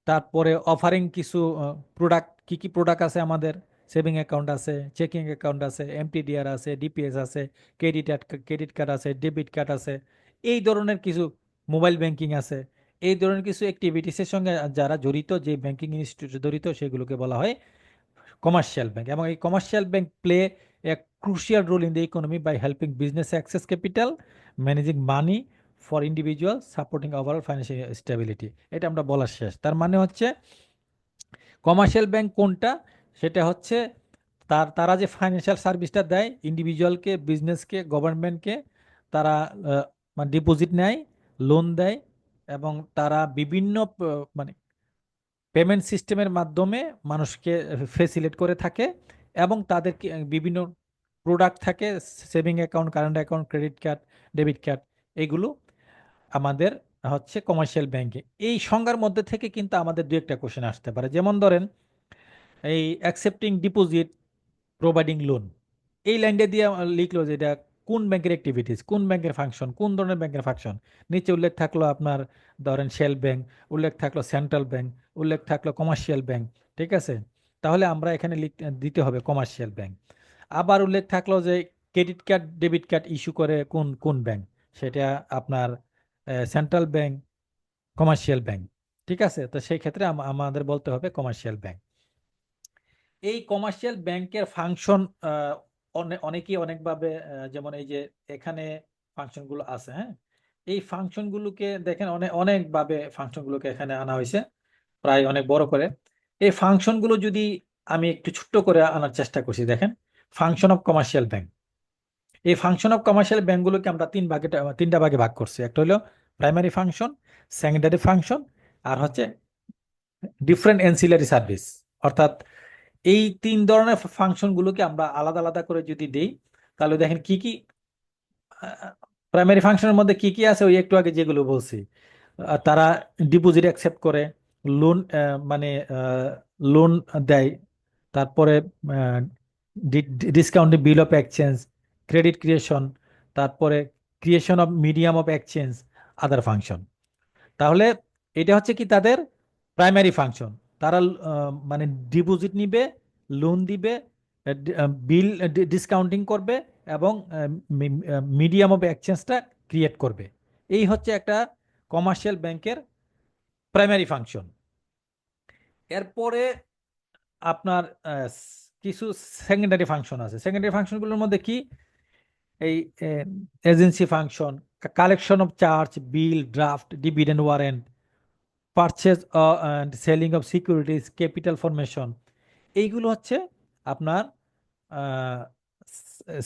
তারপরে অফারিং কিছু প্রোডাক্ট, কি কি প্রোডাক্ট আছে আমাদের, সেভিং অ্যাকাউন্ট আছে, চেকিং অ্যাকাউন্ট আছে, এমটিডিআর আছে, ডিপিএস আছে, ক্রেডিট কার্ড আছে, ডেবিট কার্ড আছে, এই ধরনের কিছু মোবাইল ব্যাংকিং আছে। এই ধরনের কিছু অ্যাক্টিভিটিসের সঙ্গে যারা জড়িত, যে ব্যাংকিং ইনস্টিটিউট জড়িত, সেগুলোকে বলা হয় কমার্শিয়াল ব্যাংক। এবং এই commercial bank play a crucial role in the economy by helping business access capital, managing money for individual, supporting overall financial stability. এটা আমরা বলার শেষ। তার মানে হচ্ছে কমার্শিয়াল ব্যাংক কোনটা, সেটা হচ্ছে তারা যে ফাইন্যান্সিয়াল সার্ভিসটা দেয় ইন্ডিভিজুয়ালকে, বিজনেসকে, গভর্নমেন্টকে, তারা মানে ডিপোজিট নেয়, লোন দেয়, এবং তারা বিভিন্ন মানে পেমেন্ট সিস্টেমের মাধ্যমে মানুষকে ফেসিলেট করে থাকে, এবং তাদেরকে বিভিন্ন প্রোডাক্ট থাকে, saving account, current account, credit card, debit card, এগুলো আমাদের হচ্ছে কমার্শিয়াল ব্যাংকে। এই সংজ্ঞার মধ্যে থেকে কিন্তু আমাদের দু একটা কোশ্চেন আসতে পারে। যেমন ধরেন এই অ্যাকসেপ্টিং ডিপোজিট, প্রোভাইডিং লোন, এই লাইনটা দিয়ে লিখলো যে এটা কোন ব্যাংকের অ্যাক্টিভিটিস, কোন ব্যাংকের ফাংশন, কোন ধরনের ব্যাংকের ফাংশন। নিচে উল্লেখ থাকলো আপনার ধরেন শেল ব্যাংক, উল্লেখ থাকলো সেন্ট্রাল ব্যাংক, উল্লেখ থাকলো কমার্শিয়াল ব্যাংক, ঠিক আছে? তাহলে আমরা এখানে দিতে হবে কমার্শিয়াল ব্যাংক। আবার উল্লেখ থাকলো যে credit card, debit card issue করে কোন কোন ব্যাংক, সেটা আপনার সেন্ট্রাল ব্যাংক, কমার্শিয়াল ব্যাংক, ঠিক আছে? তো সেই ক্ষেত্রে আমাদের বলতে হবে কমার্শিয়াল ব্যাংক। এই কমার্শিয়াল ব্যাংকের ফাংশন অনেকেই অনেকভাবে, যেমন এই যে এখানে ফাংশনগুলো আছে, হ্যাঁ, এই ফাংশনগুলোকে দেখেন অনেকভাবে ফাংশনগুলোকে এখানে আনা হয়েছে, প্রায় অনেক বড় করে। এই ফাংশনগুলো যদি আমি একটু ছোট্ট করে আনার চেষ্টা করছি, দেখেন ফাংশন অফ কমার্শিয়াল ব্যাংক। এই ফাংশন অফ কমার্শিয়াল ব্যাংকগুলোকে আমরা তিনটা ভাগে ভাগ করছি। একটা হলো প্রাইমারি ফাংশন, সেকেন্ডারি ফাংশন, আর হচ্ছে ডিফারেন্ট অ্যান্সিলারি সার্ভিস। অর্থাৎ এই তিন ধরনের ফাংশনগুলোকে আমরা আলাদা আলাদা করে যদি দেই, তাহলে দেখেন কি কি প্রাইমারি ফাংশনের মধ্যে কি কি আছে, ওই একটু আগে যেগুলো বলছি। তারা ডিপোজিট অ্যাকসেপ্ট করে, লোন মানে লোন দেয়, তারপরে discount bill of exchange, credit creation, তারপরে creation of medium of exchange, other function. তাহলে এটা হচ্ছে কি তাদের প্রাইমারি ফাংশন। তারা মানে ডিপোজিট নিবে, লোন দিবে, বিল ডিসকাউন্টিং করবে, এবং মিডিয়াম অফ এক্সচেঞ্জটা ক্রিয়েট করবে। এই হচ্ছে একটা কমার্শিয়াল ব্যাংকের প্রাইমারি ফাংশন। এরপরে আপনার কিছু সেকেন্ডারি ফাংশন আছে। সেকেন্ডারি ফাংশনগুলোর মধ্যে কি, এই agency function, collection of charge, bill, draft, dividend warrant, purchase and selling of securities, capital formation, এইগুলো হচ্ছে আপনার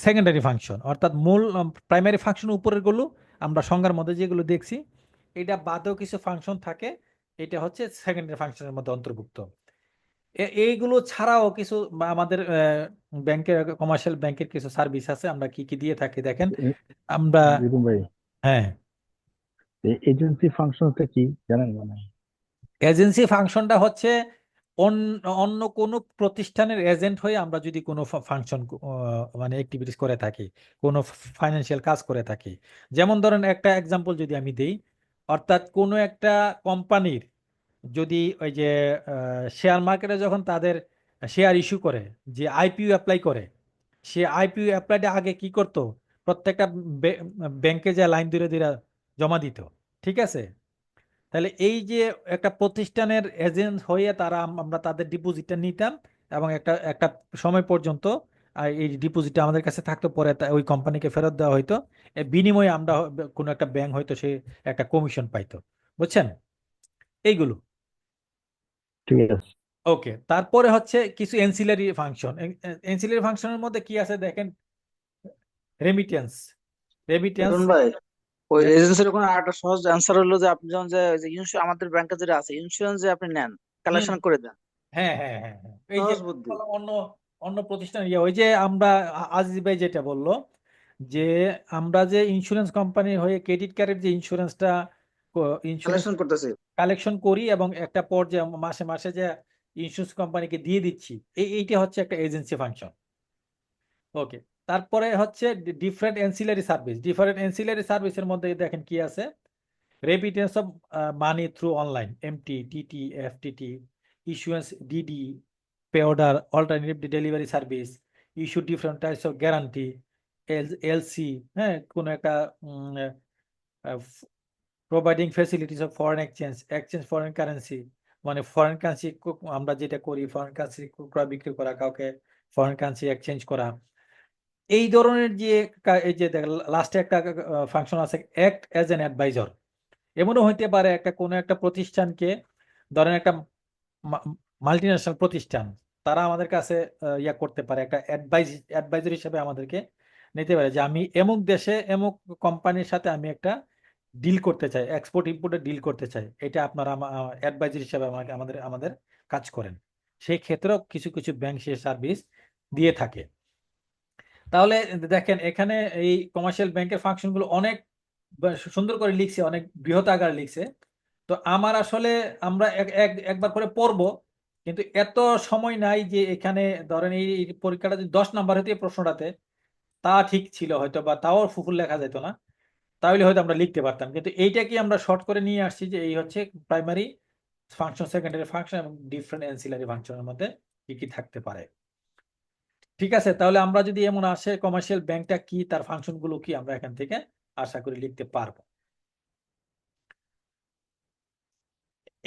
সেকেন্ডারি ফাংশন। অর্থাৎ মূল প্রাইমারি ফাংশন উপরেরগুলো আমরা সংজ্ঞার মধ্যে যেগুলো দেখছি, এটা বাদেও কিছু ফাংশন থাকে, এটা হচ্ছে সেকেন্ডারি ফাংশনের মধ্যে অন্তর্ভুক্ত। এইগুলো ছাড়াও কিছু আমাদের ব্যাংকের, কমার্শিয়াল ব্যাংকের কিছু সার্ভিস আছে, আমরা কি কি দিয়ে থাকি দেখেন। আমরা রিদম ভাই, হ্যাঁ, এজেন্সি ফাংশনটা কি জানেন? মানে এজেন্সি ফাংশনটা হচ্ছে অন্য কোনো প্রতিষ্ঠানের এজেন্ট হয়ে আমরা যদি কোনো ফাংশন মানে অ্যাক্টিভিটিস করে থাকি, কোনো ফাইন্যান্সিয়াল কাজ করে থাকি। যেমন ধরেন একটা এক্সাম্পল যদি আমি দেই, অর্থাৎ কোনো একটা কোম্পানির যদি ওই যে শেয়ার মার্কেটে যখন তাদের শেয়ার ইস্যু করে, যে আইপিও অ্যাপ্লাই করে, সে আইপিও অ্যাপ্লাইটা আগে কি করতো, প্রত্যেকটা ব্যাংকে যা লাইন ধরে ধরে জমা দিত, ঠিক আছে? তাহলে এই যে একটা প্রতিষ্ঠানের এজেন্ট হয়ে আমরা তাদের ডিপোজিটটা নিতাম, এবং একটা একটা সময় পর্যন্ত এই ডিপোজিটটা আমাদের কাছে থাকতো, পরে ওই কোম্পানিকে ফেরত দেওয়া হইতো। এর বিনিময়ে আমরা কোনো একটা ব্যাংক হয়তো সে একটা কমিশন পাইতো, বুঝছেন? এইগুলো ঠিক আছে। ওকে। তারপরে হচ্ছে কিছু এনসিলারি ফাংশন। এনসিলারি ফাংশনের মধ্যে কি আছে দেখেন, রেমিটেন্স। দেখুন ভাই, ওই এজেন্সির কোনো একটা সহজ অ্যান্সার হলো যে আপনি যেমন যে আমাদের ব্যাংকে যেটা আছে ইন্স্যুরেন্স, যে আপনি নেন, কালেকশন করে দেন। হ্যাঁ হ্যাঁ হ্যাঁ হ্যাঁ, এই যে সহজ বুদ্ধি। বললাম অন্য অন্য প্রতিষ্ঠান, ওই যে আমরা আজিজ ভাই যেটা বললো, যে আমরা যে ইন্স্যুরেন্স কোম্পানি হয়ে ক্রেডিট কার্ডের যে ইন্স্যুরেন্স কালেকশন করতেছি। কালেকশন করি, এবং একটা পর্যায়ে মাসে মাসে যে ইন্স্যুরেন্স কোম্পানিকে দিয়ে দিচ্ছি, এইটা হচ্ছে একটা এজেন্সি ফাংশন। ওকে। তারপরে হচ্ছে different ancillary service. Different ancillary সার্ভিসের মধ্যে দেখেন কি আছে, remittance of money through online, MT, TT, FTT, issuance, DD, pay order, alternative delivery service, issue different types of guarantee, LC, হ্যাঁ, কোনো একটা providing facilities of foreign exchange foreign currency, মানে foreign currency আমরা যেটা করি, ফরেন কারেন্সি ক্রয় বিক্রি করা, কাউকে ফরেন কারেন্সি এক্সচেঞ্জ করা, এই ধরনের যে এই যে লাস্টে একটা ফাংশন আছে, অ্যাক্ট অ্যাজ এন অ্যাডভাইজর। এমনও হইতে পারে একটা কোনো একটা প্রতিষ্ঠানকে, ধরেন একটা মাল্টিন্যাশনাল প্রতিষ্ঠান, তারা আমাদের কাছে ইয়া করতে পারে, একটা অ্যাডভাইজর হিসেবে আমাদেরকে নিতে পারে, যে আমি এমুক দেশে এমুক কোম্পানির সাথে আমি একটা ডিল করতে চাই, এক্সপোর্ট ইম্পোর্টের ডিল করতে চাই, এটা আপনারা অ্যাডভাইজার হিসেবে আমাকে আমাদের কাজ করেন। সেই ক্ষেত্রেও কিছু কিছু ব্যাংক সে সার্ভিস দিয়ে থাকে। তাহলে দেখেন এখানে এই কমার্শিয়াল ব্যাংকের ফাংশনগুলো অনেক সুন্দর করে লিখছে, অনেক বৃহৎ আকারে লিখছে। তো আমার আসলে আমরা একবার করে পড়বো, কিন্তু এত সময় নাই যে এখানে ধরেন এই পরীক্ষাটা যদি 10 নাম্বার হইতে এই প্রশ্নটাতে, তা ঠিক ছিল হয়তো, বা তাও ফুফুল লেখা যেত না, তাহলে হয়তো আমরা লিখতে পারতাম। কিন্তু এইটাকে আমরা শর্ট করে নিয়ে আসছি যে এই হচ্ছে প্রাইমারি ফাংশন, সেকেন্ডারি ফাংশন এবং ডিফারেন্ট অ্যান্সিলারি ফাংশনের মধ্যে কি কি থাকতে পারে। ঠিক আছে, তাহলে আমরা যদি এমন আসে কমার্শিয়াল ব্যাংকটা কি, তার ফাংশনগুলো কি, আমরা এখান থেকে আশা করি লিখতে পারবো।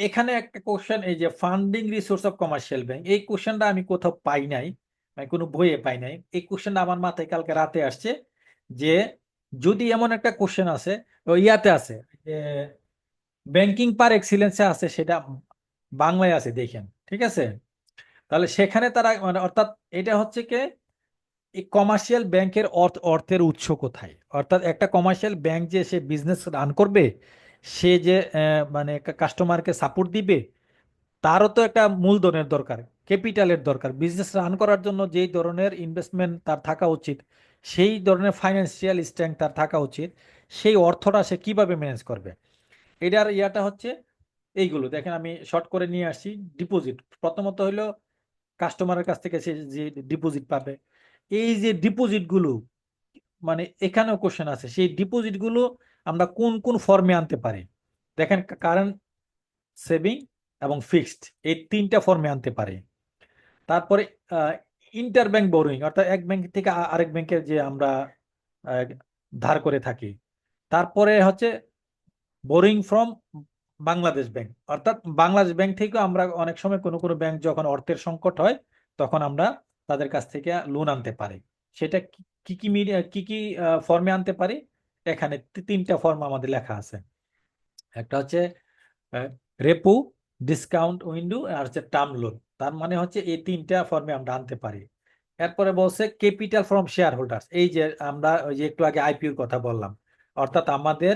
এখানে একটা কোশ্চেন, এই যে funding resource of commercial bank, এই কোশ্চেনটা আমি কোথাও পাই নাই, মানে কোনো বইয়ে পাই নাই। এই কোশ্চেনটা আমার মাথায় কালকে রাতে আসছে, যে যদি এমন একটা কোশ্চেন আছে, ইয়াতে আছে যে ব্যাংকিং পার এক্সিলেন্সে আছে, সেটা বাংলায় আছে দেখেন, ঠিক আছে। তাহলে সেখানে তারা মানে অর্থাৎ এটা হচ্ছে কি, এই কমার্শিয়াল ব্যাংকের অর্থের উৎস কোথায়, অর্থাৎ একটা কমার্শিয়াল ব্যাংক যে সে বিজনেস রান করবে, সে যে মানে কাস্টমারকে সাপোর্ট দিবে, তারও তো একটা মূলধনের দরকার, ক্যাপিটালের দরকার। বিজনেস রান করার জন্য যেই ধরনের ইনভেস্টমেন্ট তার থাকা উচিত, সেই ধরনের ফাইন্যান্সিয়াল স্ট্রেংথ তার থাকা উচিত, সেই অর্থটা সে কিভাবে ম্যানেজ করবে। এটার ইয়াটা হচ্ছে এইগুলো দেখেন, আমি শর্ট করে নিয়ে আসছি। ডিপোজিট প্রথমত হইলো কাস্টমারের কাছ থেকে সে যে ডিপোজিট পাবে, এই যে ডিপোজিট গুলো, মানে এখানেও কোশ্চেন আছে, সেই ডিপোজিট গুলো আমরা কোন কোন ফর্মে আনতে পারি। দেখেন কারেন্ট, সেভিং এবং ফিক্সড, এই তিনটা ফর্মে আনতে পারি। তারপরে ইন্টার ব্যাংক বোরোইং, অর্থাৎ এক ব্যাংক থেকে আরেক ব্যাংকে যে আমরা ধার করে থাকি। তারপরে হচ্ছে বোরিং ফ্রম বাংলাদেশ ব্যাংক, অর্থাৎ বাংলাদেশ ব্যাংক থেকেও আমরা অনেক সময় কোনো কোনো ব্যাংক যখন অর্থের সংকট হয়, তখন আমরা তাদের কাছ থেকে লোন আনতে পারি। সেটা কি কি কি কি ফর্মে আনতে পারি, এখানে তিনটা ফর্ম আমাদের লেখা আছে। একটা হচ্ছে রেপো, ডিসকাউন্ট উইন্ডো, আর হচ্ছে টার্ম লোন। তার মানে হচ্ছে এই তিনটা ফর্মে আমরা আনতে পারি। এরপরে বলছে ক্যাপিটাল ফ্রম শেয়ার হোল্ডার্স, এই যে আমরা ওই যে একটু আগে আইপিওর কথা বললাম, অর্থাৎ আমাদের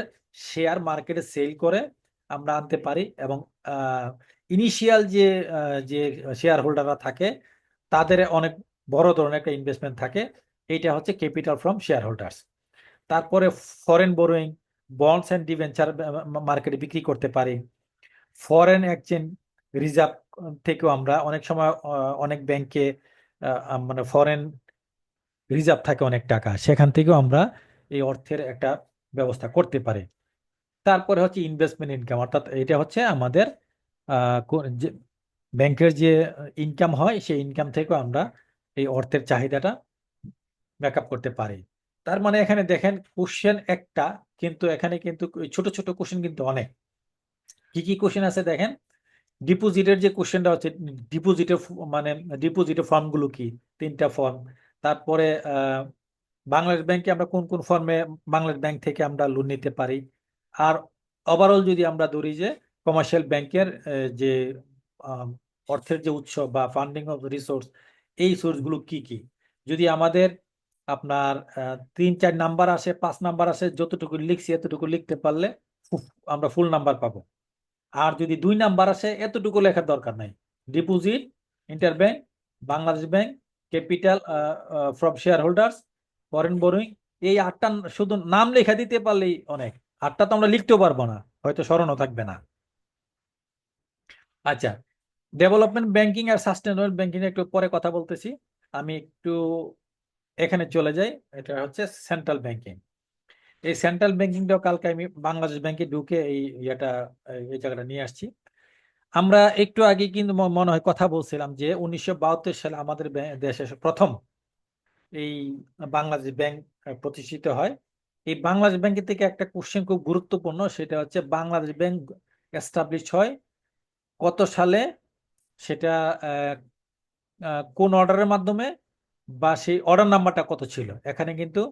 শেয়ার মার্কেটে সেল করে আমরা আনতে পারি, এবং ইনিশিয়াল যে শেয়ার হোল্ডাররা থাকে, তাদের অনেক বড় ধরনের একটা ইনভেস্টমেন্ট থাকে, এইটা হচ্ছে ক্যাপিটাল ফ্রম শেয়ার হোল্ডার্স। তারপরে ফরেন বোরোইং, বন্ডস অ্যান্ড ডিবেঞ্চার মার্কেটে বিক্রি করতে পারি। ফরেন এক্সচেঞ্জ রিজার্ভ থেকেও আমরা অনেক সময় অনেক ব্যাংকে মানে ফরেন রিজার্ভ থাকে অনেক টাকা, সেখান থেকেও আমরা এই অর্থের একটা ব্যবস্থা করতে পারি। তারপরে হচ্ছে ইনভেস্টমেন্ট ইনকাম, অর্থাৎ এটা হচ্ছে আমাদের যে ব্যাংকের যে ইনকাম হয়, সেই ইনকাম থেকেও আমরা এই অর্থের চাহিদাটা মেকআপ করতে পারি। তার মানে এখানে দেখেন কোশ্চেন একটা, কিন্তু এখানে কিন্তু ছোট ছোট কোশ্চেন কিন্তু অনেক। কি কি কোশ্চেন আছে দেখেন, ডিপোজিটের যে কোশ্চেনটা হচ্ছে, ডিপোজিটের মানে ডিপোজিটের ফর্মগুলো কি, তিনটা ফর্ম। তারপরে বাংলাদেশ ব্যাংকে আমরা কোন কোন ফর্মে বাংলাদেশ ব্যাংক থেকে আমরা লোন নিতে পারি। আর ওভারঅল যদি আমরা ধরি যে কমার্শিয়াল ব্যাংকের যে অর্থের যে উৎস বা ফান্ডিং অফ রিসোর্স, এই সোর্সগুলো কি কি, যদি আমাদের আপনার 3-4 নাম্বার আসে, 5 নাম্বার আসে, যতটুকু লিখছি এতটুকু লিখতে পারলে আমরা ফুল নাম্বার পাবো। আর যদি 2 নাম্বার আসে, এতটুকু লেখার দরকার নাই। Deposit, interbank, Bangladesh bank, capital from share holders, foreign borrowing, এই 8টা শুধু নাম লেখা দিতে পারলেই অনেক। 8টা তো আমরা লিখতেও পারবো না, হয়তো স্মরণও থাকবে না। আচ্ছা, ডেভেলপমেন্ট ব্যাংকিং আর সাস্টেনেবল ব্যাংকিং একটু পরে কথা বলতেছি। আমি একটু এখানে চলে যাই, এটা হচ্ছে সেন্ট্রাল ব্যাংকিং। এই সেন্ট্রাল ব্যাংকিংটাও কালকে আমি বাংলাদেশ ব্যাংকে ঢুকে এই জায়গাটা নিয়ে আসছি। আমরা একটু আগে কিন্তু মনে হয় কথা বলছিলাম যে 1972 সালে আমাদের দেশে প্রথম এই বাংলাদেশ ব্যাংক প্রতিষ্ঠিত হয়। এই বাংলাদেশ ব্যাংকের থেকে একটা কোশ্চেন খুব গুরুত্বপূর্ণ, সেটা হচ্ছে বাংলাদেশ ব্যাংক এস্টাবলিশ হয় কত সালে, সেটা কোন অর্ডারের মাধ্যমে, বা সেই অর্ডার নাম্বারটা কত ছিল। এখানে কিন্তু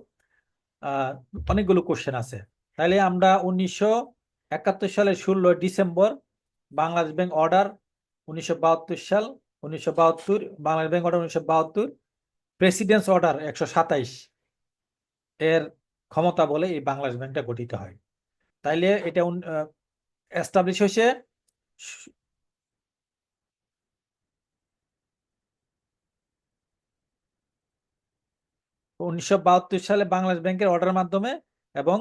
অনেকগুলো কোশ্চেন আছে। তাহলে আমরা 1971 সালের 16 ডিসেম্বর বাংলাদেশ ব্যাংক অর্ডার 1972 সাল, 1972 Bangladesh bank order 1972, presidents order 127 এর ক্ষমতা বলে এই বাংলাদেশ ব্যাংকটা গঠিত হয়। তাইলে এটা এস্টাবলিশ হয়েছে 1972 সালে বাংলাদেশ ব্যাংকের অর্ডারের মাধ্যমে এবং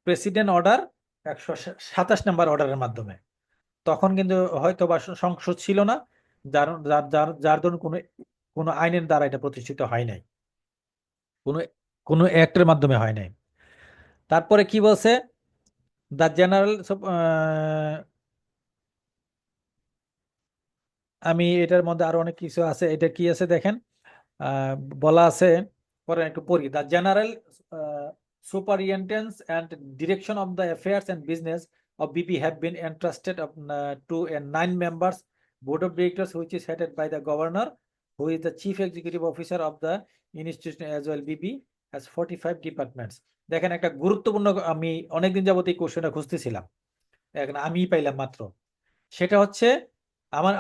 প্রেসিডেন্ট অর্ডার 127 নম্বর অর্ডারের মাধ্যমে। তখন কিন্তু হয়তো বা সংসদ ছিল না, যার যার যার যার দরুন কোনো আইনের দ্বারা এটা প্রতিষ্ঠিত হয় নাই, কোনো অ্যাক্টের মাধ্যমে হয় নাই। তারপরে কি বলছে, দ্য জেনারেল, আমি এটার মধ্যে আরো অনেক কিছু আছে। এটা কি আছে দেখেন, বলা আছে, পরে একটু পড়ি। The general superintendence and direction of the affairs and business of BP have been entrusted to a 9 members board of directors, which is headed by the governor, who is the chief executive officer of the institution as well. BP has 45 departments. দেখেন একটা গুরুত্বপূর্ণ, আমি অনেকদিন যাবত এই কোশ্চেনটা খুঁজতেছিলাম, এখন আমি পাইলাম মাত্র। সেটা হচ্ছে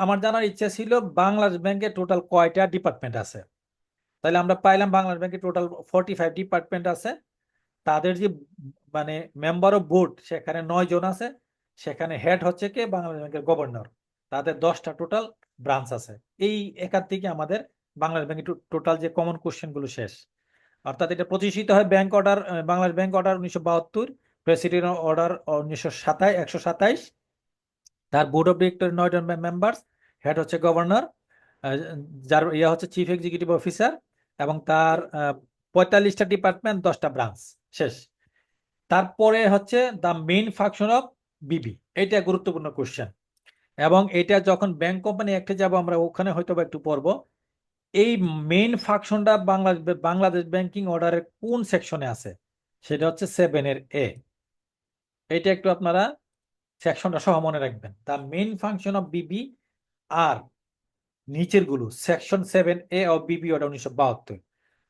আমার জানার ইচ্ছা ছিল বাংলাদেশ ব্যাংকে টোটাল কয়টা ডিপার্টমেন্ট আছে। তাহলে আমরা পাইলাম বাংলাদেশ ব্যাংকে টোটাল 45 ডিপার্টমেন্ট আছে। তাদের যে মানে মেম্বার অফ বোর্ড সেখানে 9 জন আছে। সেখানে হেড হচ্ছে কে, বাংলাদেশ ব্যাংকের গভর্নর। তাদের 10টা টোটাল ব্রাঞ্চ আছে। এই এখান থেকে আমাদের বাংলাদেশ ব্যাংকের টোটাল যে কমন কোশ্চেন গুলো শেষ। অর্থাৎ এটা প্রতিষ্ঠিত হয় bank order, Bangladesh bank order 1972, president order 127। তার বোর্ড অফ ডিরেক্টর 9 জন মেম্বার, হেড হচ্ছে গভর্নর, যার ইয়া হচ্ছে চিফ এক্সিকিউটিভ অফিসার, এবং তার 45টা ডিপার্টমেন্ট, 10টা ব্রাঞ্চ শেষ। তারপরে হচ্ছে দ্য মেইন ফাংশন অফ বিবি, এটা গুরুত্বপূর্ণ কোশ্চেন। এবং এটা যখন ব্যাংক কোম্পানি অ্যাক্টে যাব আমরা ওখানে হয়তো বা একটু পড়বো। এই মেইন ফাংশনটা বাংলাদেশ ব্যাংকিং অর্ডারের কোন সেকশনে আছে, সেটা হচ্ছে 7A। এটা একটু আপনারা সেকশনটা সহ মনে রাখবেন। দ্য মেইন ফাংশন অফ বিবি আর নিচের গুলো section 7A of Bibi order 1972।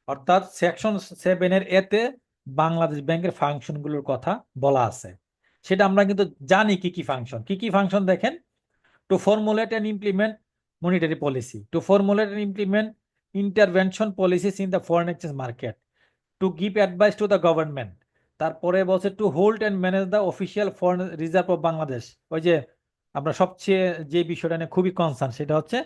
অর্থাৎ সেকশন 7 এতে বাংলাদেশ ব্যাংকের ফাংশন গুলোর কথা বলা আছে। সেটা আমরা কিন্তু জানি কি কি ফাংশন দেখেন। To formulate and implement monetary policy, to formulate and implement intervention policies in the foreign exchange market, to give advice to the government. তারপরে বলছে to hold and manage the official foreign reserve of Bangladesh. ওই যে আমরা সবচেয়ে যে বিষয়টা নিয়ে খুবই কনসার্ন, সেটা হচ্ছে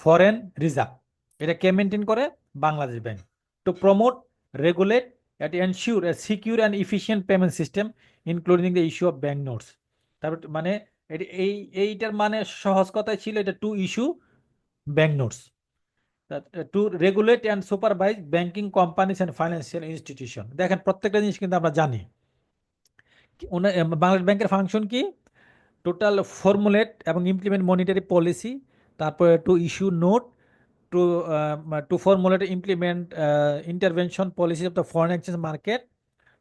ফরেন রিজার্ভ। এটা কে মেনটেন করে? Bangladesh bank. To promote, regulate and ensure a secure and efficient payment system including the issue of bank notes। তারপর মানে এইটার মানে সহজ কথায় ছিল এটা to issue bank notes, to regulate and supervise banking companies and financial institution. দেখেন প্রত্যেকটা জিনিস কিন্তু আমরা জানি। বাংলাদেশ ব্যাংকের ফাংশন কি? টোটাল ফর্মুলেট এবং ইমপ্লিমেন্ট মনিটারি পলিসি, তারপরে to issue note, to formulate, implement intervention policies of the foreign exchange market,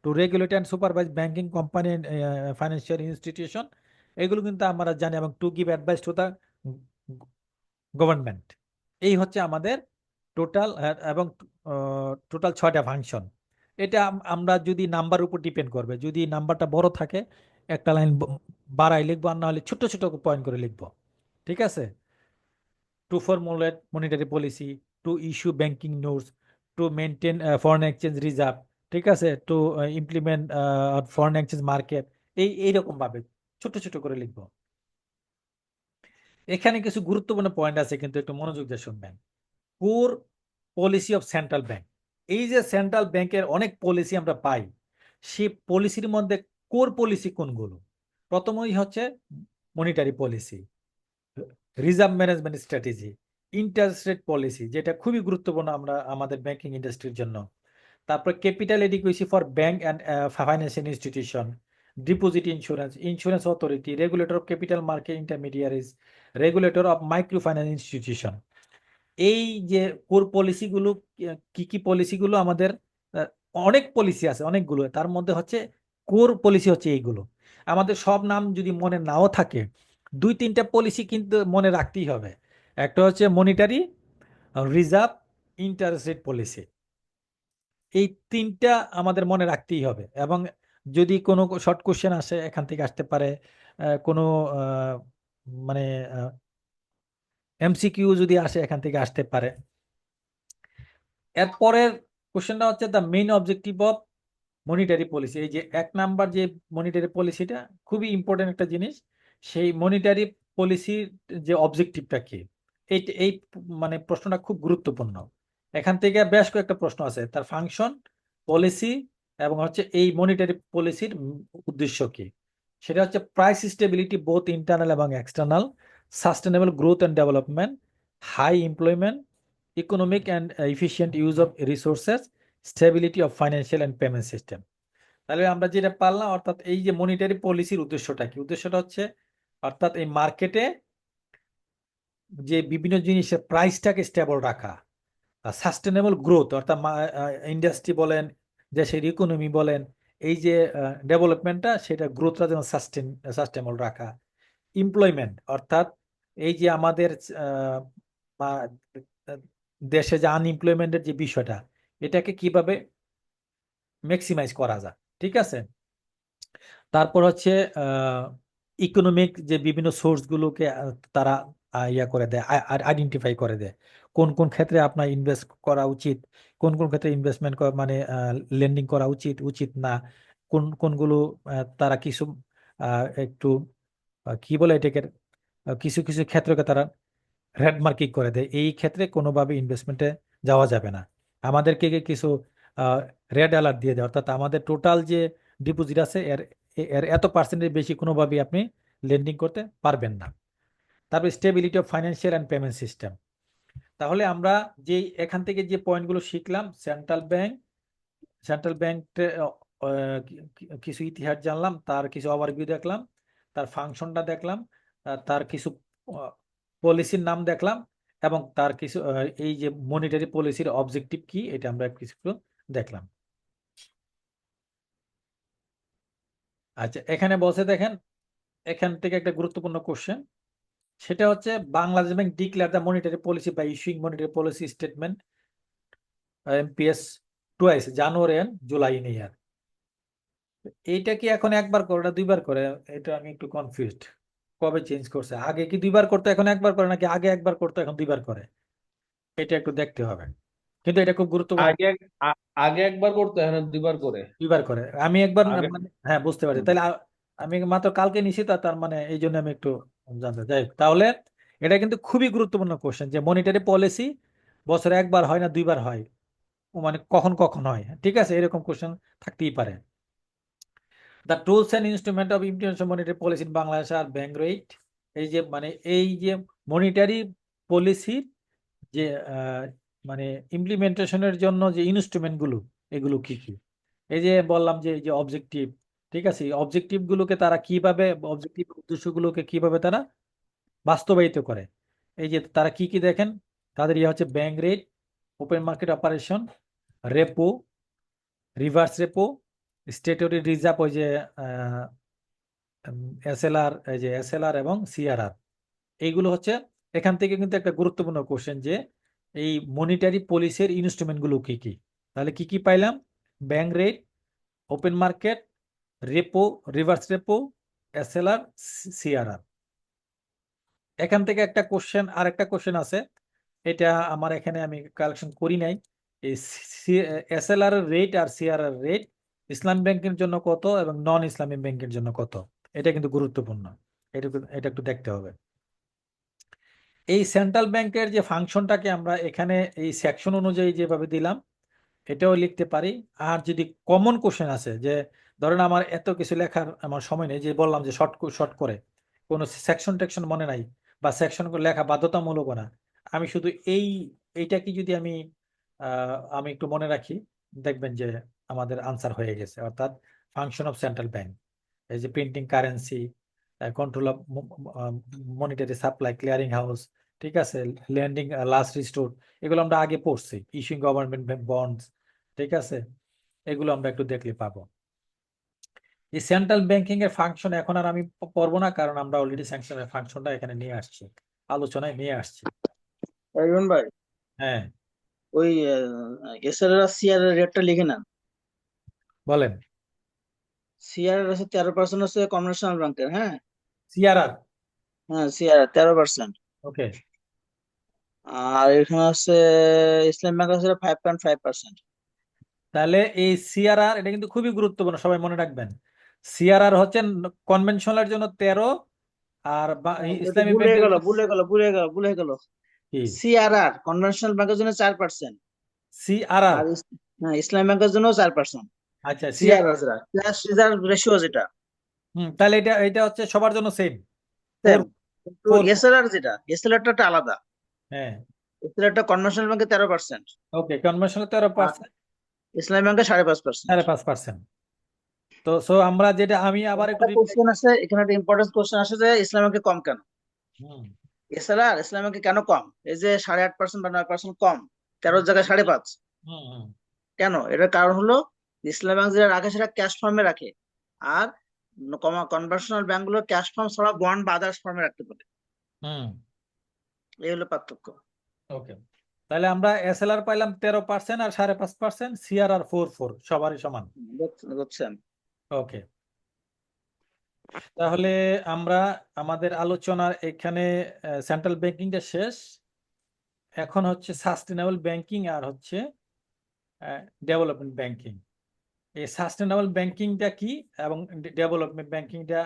to regulate and supervise banking company and financial institution। এগুলো কিন্তু আমরা জানি। এবং two give advice to the government. এই হচ্ছে আমাদের total, এবং টোটাল 6টা ফাংশন। এটা আমরা যদি নাম্বার উপর ডিপেন্ড করবে, যদি নাম্বারটা বড় থাকে একটা লাইন বাড়াই লিখবো, আর না হলে ছোট ছোট পয়েন্ট করে লিখবো। ঠিক আছে? To formulate monetary policy, to issue banking notes, to maintain foreign exchange reserve, ঠিক আছে, to implement foreign exchange market। এইরকম ভাবে ছোট ছোট করে লিখবো। এখানে কিছু গুরুত্বপূর্ণ পয়েন্ট আছে, কিন্তু একটু মনোযোগ দিয়ে শুনবেন। Core policy of central bank, এই যে সেন্ট্রাল ব্যাংকের অনেক পলিসি আমরা পাই, সেই পলিসির মধ্যে কোর পলিসি কোনগুলো? প্রথমেই হচ্ছে monetary policy, reserve management strategy, interest rate policy, যেটা খুবই গুরুত্বপূর্ণ আমরা আমাদের ব্যাংকিং ইন্ডাস্ট্রির জন্য। তারপর capital adequacy for bank and financial institution, deposit insurance, insurance authority, regulator of capital market intermediaries, regulator of micro finance institution. এই যে কোর পলিসিগুলো, কি কি পলিসিগুলো আমাদের, আহ, অনেক পলিসি আছে অনেকগুলো, তার মধ্যে হচ্ছে কোর পলিসি হচ্ছে এইগুলো। আমাদের সব নাম যদি মনে নাও থাকে, 2-3টা পলিসি কিন্তু মনে রাখতেই হবে। একটা হচ্ছে monetary, reserve, interest rate policy. এই 3টা আমাদের মনে রাখতেই হবে। এবং যদি কোনো শর্ট কোশ্চেন আসে এখান থেকে আসতে পারে, কোনো মানে এমসিকিউ যদি আসে এখান থেকে আসতে পারে। এরপরের কোশ্চেনটা হচ্ছে the main objective of monetary policy. এই যে 1 নাম্বার যে মনিটারি পলিসিটা খুবই ইম্পর্টেন্ট একটা জিনিস। সেই মনিটারি পলিসির যে অবজেক্টিভটা কি, এই মানে প্রশ্নটা খুব গুরুত্বপূর্ণ। এখান থেকে বেশ কয়েকটা প্রশ্ন আছে, তার ফাংশন, পলিসি এবং হচ্ছে এই মনিটারি পলিসির উদ্দেশ্য কি। সেটা হচ্ছে প্রাইস স্টেবিলিটি বোথ ইন্টারনাল এবং external, sustainable growth and development, high employment, economic and efficient use of resources, stability of financial and payment system. তাহলে আমরা যেটা পারলাম, অর্থাৎ এই যে মনিটারি পলিসির উদ্দেশ্যটা কি, উদ্দেশ্যটা হচ্ছে অর্থাৎ এই মার্কেটে যে বিভিন্ন জিনিসের প্রাইসটাকে স্টেবল রাখা, সাস্টেনেবল গ্রোথ অর্থাৎ ইন্ডাস্ট্রি বলেন, দেশের ইকোনমি বলেন, এই যে ডেভেলপমেন্টটা সেটা গ্রোথটা যেন সাস্টেনেবল রাখা। এমপ্লয়মেন্ট অর্থাৎ এই যে আমাদের দেশে যে আনএমপ্লয়মেন্টের যে বিষয়টা, এটাকে কিভাবে ম্যাক্সিমাইজ করা যায়, ঠিক আছে। তারপর হচ্ছে ইকোনমিক যে বিভিন্ন সোর্সগুলোকে তারা ইয়া করে দেয়, আইডেন্টিফাই করে দেয় কোন কোন ক্ষেত্রে আপনার ইনভেস্ট করা উচিত, কোন কোন ক্ষেত্রে ইনভেস্টমেন্ট মানে লেন্ডিং করা উচিত উচিত না, কোন কোনগুলো তারা কিছু একটু কি বলে এটাকে, কিছু কিছু ক্ষেত্রকে তারা রেড মার্কিং করে দেয়, এই ক্ষেত্রে কোনোভাবে ইনভেস্টমেন্টে যাওয়া যাবে না। আমাদেরকে কিছু রেড অ্যালার্ট দিয়ে দেয়, অর্থাৎ আমাদের টোটাল যে ডিপোজিট আছে এর এর এত পার্সেন্টেজ বেশি কোনোভাবেই আপনি লেন্ডিং করতে পারবেন না। তারপর stability of financial and payment system. তাহলে আমরা যে এখান থেকে যে পয়েন্টগুলো শিখলাম, সেন্ট্রাল ব্যাংক কিছু ইতিহাস জানলাম, তার কিছু ওভারভিউ দেখলাম, তার ফাংশনটা দেখলাম, তার কিছু পলিসির নাম দেখলাম, এবং তার কিছু এই যে মনিটারি পলিসির অবজেক্টিভ কি এটা আমরা কিছু দেখলাম। আচ্ছা, এখানে বসে দেখেন, এখান থেকে একটা গুরুত্বপূর্ণ কোশ্চেন, সেটা হচ্ছে Bangladesh bank declare the monetary policy by issuing monetary policy statement MPS twice, January and July in year. এইটা কি এখন একবার করে না 2বার করে? এটা আমি একটু কনফিউজড, কবে চেঞ্জ করছে? আগে কি 2বার করতো এখন একবার করে, নাকি আগে একবার করতো এখন 2বার করে? এটা একটু দেখতে হবে, কিন্তু এটা খুব গুরুত্বপূর্ণ। আগে একবার করতে হয় না 2বার করে? 2বার করে আমি একবার আগে হ্যাঁ বুঝতে পারছি। তাহলে আমি মাত্র কালকে নিছি, তার মানে এই জন্য আমি একটু জানতে চাই। তাহলে এটা কিন্তু খুবই গুরুত্বপূর্ণ কোশ্চেন যে মনিটারি পলিসি বছরে একবার হয় না 2বার হয়, মানে কখন কখন হয়, ঠিক আছে, এরকম কোশ্চেন থাকতেই পারে। The tools and instrument of implementation monetary policy in Bangladesh are bank rate. এই যে মানে এই যে মনিটারি পলিসির যে মানে ইমপ্লিমেন্টেশনের জন্য যে ইনস্ট্রুমেন্ট গুলো, এগুলো কি কি? এই যে বললাম যে এই যে অবজেক্টিভ, ঠিক আছে, অবজেক্টিভ গুলোকে তারা কিভাবে, অবজেক্টিভ উদ্দেশ্যগুলোকে কিভাবে তারা বাস্তবায়িত করে। এই যে তারা কি কি দেখেন, তাদের ইয়ে হচ্ছে bank rate, open market operation, repo, reverse repo, statutory reserve, ওই যে এসএলআর, এই যে এসএলআর এবং সিআরআর, এইগুলো হচ্ছে। এখান থেকে কিন্তু একটা গুরুত্বপূর্ণ কোশ্চেন যে এই মনিটারি পলিসির ইনস্ট্রুমেন্ট গুলো কি কি। তাহলে কি কি পাইলাম? Bank rate, open market, repo, reverse repo, SLR, CRR. এখান থেকে একটা কোশ্চেন, আর একটা কোশ্চেন আছে, এটা আমার এখানে আমি কালেকশন করি নাই। এই এসএলআর রেট আর সিআরআর রেট ইসলাম ব্যাংকের জন্য কত এবং নন ইসলামিক ব্যাংকের জন্য কত, এটা কিন্তু গুরুত্বপূর্ণ, এটা একটু দেখতে হবে। এই সেন্ট্রাল ব্যাংকের যে ফাংশনটাকে আমরা এখানে এই সেকশন অনুযায়ী যেভাবে দিলাম এটাও লিখতে পারি। আর যদি কমন কোশ্চেন আছে, যে ধরেন আমার এত কিছু লেখার আমার সময় নেই, যে বললাম যে শর্ট করে কোনো সেকশন টেকশন মনে নাই, বা সেকশন লেখা বাধ্যতামূলক না, আমি শুধু এইটাকে যদি আমি একটু মনে রাখি, দেখবেন যে আমাদের আনসার হয়ে গেছে, অর্থাৎ ফাংশন অফ সেন্ট্রাল ব্যাংক। এই যে printing currency, control of monetary supply, clearing house, ঠিক আছে, লেন্ডিং লাস্ট রিস্টোর, এগুলো আমরা আগে পড়ছি, ইস্যুইং গভর্নমেন্ট বন্ডস, ঠিক আছে, এগুলো আমরা একটু দেখলে পাবো। এই সেন্ট্রাল ব্যাংকিং এর ফাংশন এখন আর আমি পড়বো না, কারণ আমরা অলরেডি স্যাংশনের ফাংশনটা এখানে নিয়ে আসছি, আলোচনায় নিয়ে আসছি। রিমন ভাই, হ্যাঁ, ওই এসআর আর সিআর এর রেটটা লিখে নেন। বলেন। সিআর হচ্ছে 13% হচ্ছে কমার্শিয়াল ব্যাংকের, হ্যাঁ। সিআরআর, হ্যাঁ, সিআর 13%। ওকে, আর এখানে হচ্ছে ইসলাম ব্যাংক হচ্ছে 5.5%। তাহলে এই সিআরআর এটা কিন্তু খুবই গুরুত্বপূর্ণ, সবাই মনে রাখবেন। সিআরআর হচ্ছে কনভেনশনালের জন্য 13, আর ইসলামী ভুলে ব্যাংকের গেল, জন্য ভুলে গেল। কি? সিআরআর কনভেনশনাল ব্যাংকের জন্য 4%। সিআরআর, আর হ্যাঁ, ইসলাম ব্যাংকের জন্য 4%। আচ্ছা, সিআরআর ক্যাশ রিজার্ভ রেশিও যেটা তাহলে এটা এটা হচ্ছে সবার জন্য সেম, সেম, কিন্তু 4, এসএলআর এসএলআরটা আলাদা। হ্যাঁ, এসএলআরটা কনভেনশনাল ব্যাংকে 13%, ওকে, কনভেনশনাল 13%, ইসলাম ব্যাংকে 5.5%। 5.5%। তো আমরা যেটা আমি আবার একটু কোশ্চেন আছে এখানে, একটা ইম্পর্টেন্ট কোশ্চেন আসে যে ইসলাম ব্যাংকে কম কেন? হুম, এসএলআর ইসলাম ব্যাংকে কেন কম? এই যে 8.5% বা 9% কম, 13 জায়গায় 5.5। হুম, হুম, কেন? এটার কারণ হলো ইসলাম ব্যাংক যেটা রাখে সেটা ক্যাশ ফর্মে রাখে, আর কনভেনশনাল ব্যাংক গুলো ক্যাশ ফর্ম ছাড়া বন্ড বা আদার্স ফর্মে রাখতে পারে। হুম, এই হলো পার্থক্য। ওকে। তাহলে আমরা এসএলআর পাইলাম 13% আর 5.5%, সিআরআর 4 সবারই সমান, বুঝছেন? ওকে। তাহলে আমরা আমাদের আলোচনার এখানে সেন্ট্রাল ব্যাংকিংটা শেষ, এখন হচ্ছে সাস্টেনেবল ব্যাংকিং আর হচ্ছে ডেভেলপমেন্ট ব্যাংকিং। এই সাস্টেনেবল ব্যাংকিংটা কি এবং ডেভেলপমেন্ট ব্যাংকিংটা,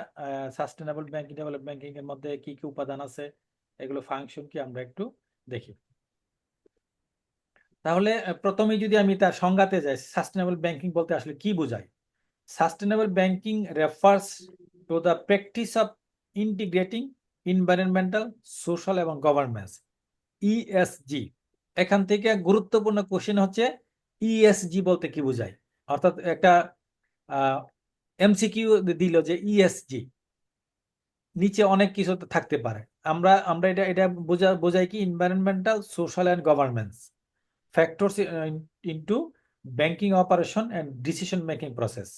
সাস্টেনেবল ব্যাংকিং ডেভেলপমেন্ট ব্যাংকিং এর মধ্যে কি কি উপাদান আছে, এগুলো ফাংশন কি আমরা একটু দেখি। তাহলে প্রথমেই যদি আমি তার সংজ্ঞাতে যাই, সাস্টেনেবল ব্যাংকিং বলতে আসলে কি বোঝায়? Sustainable banking refers to the practice of integrating environmental, social এবং গভর্নেন্স, ইএসজি। এখান থেকে গুরুত্বপূর্ণ কোশ্চেন হচ্ছে ইএসজি বলতে কি বোঝায়, অর্থাৎ একটা এমসিকিউ দিল যে ইএসজি নিচে অনেক কিছু থাকতে পারে। আমরা আমরা এটা এটা বোঝাই কি environmental, social and governance factors into banking operation and decision making process.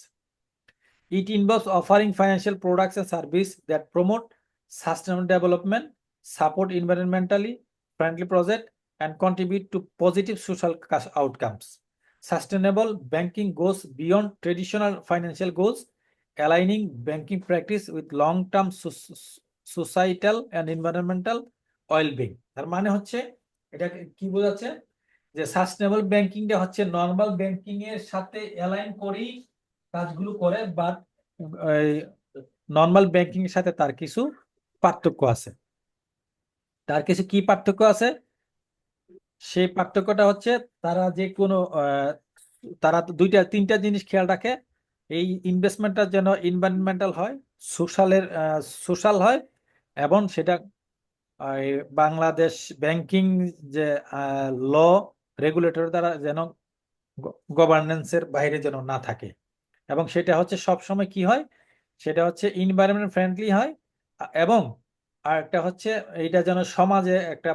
It involves offering financial products and services that promote sustainable development, support environmentally friendly projects, and contribute to positive social outcomes. Sustainable banking goes beyond traditional financial goals, aligning banking practice with long-term societal and environmental well-being. তার মানে হচ্ছে এটা কি বোঝাচ্ছে যে sustainable ব্যাংকিংটা হচ্ছে normal banking এর সাথে অ্যালাইন করেই কাজগুলো করে, বাট নর্মাল ব্যাংকিং এর সাথে তার কিছু পার্থক্য আছে। তার কিছু কি পার্থক্য আছে? সেই পার্থক্যটা হচ্ছে তারা যে কোনো তারা তিনটা জিনিস খেয়াল রাখে। এই ইনভেস্টমেন্টটা যেন এনভায়রনমেন্টাল হয়, সোশ্যাল হয়, এবং সেটা বাংলাদেশ ব্যাংকিং যে ল রেগুলেটর দ্বারা যেন গভর্নেন্সের বাইরে যেন না থাকে, এবং সেটা হচ্ছে সবসময় কি হয়, সেটা হচ্ছে এনভায়রনমেন্ট ফ্রেন্ডলি হয়, এবং আরেকটা হচ্ছে এইটা যেন সমাজে একটা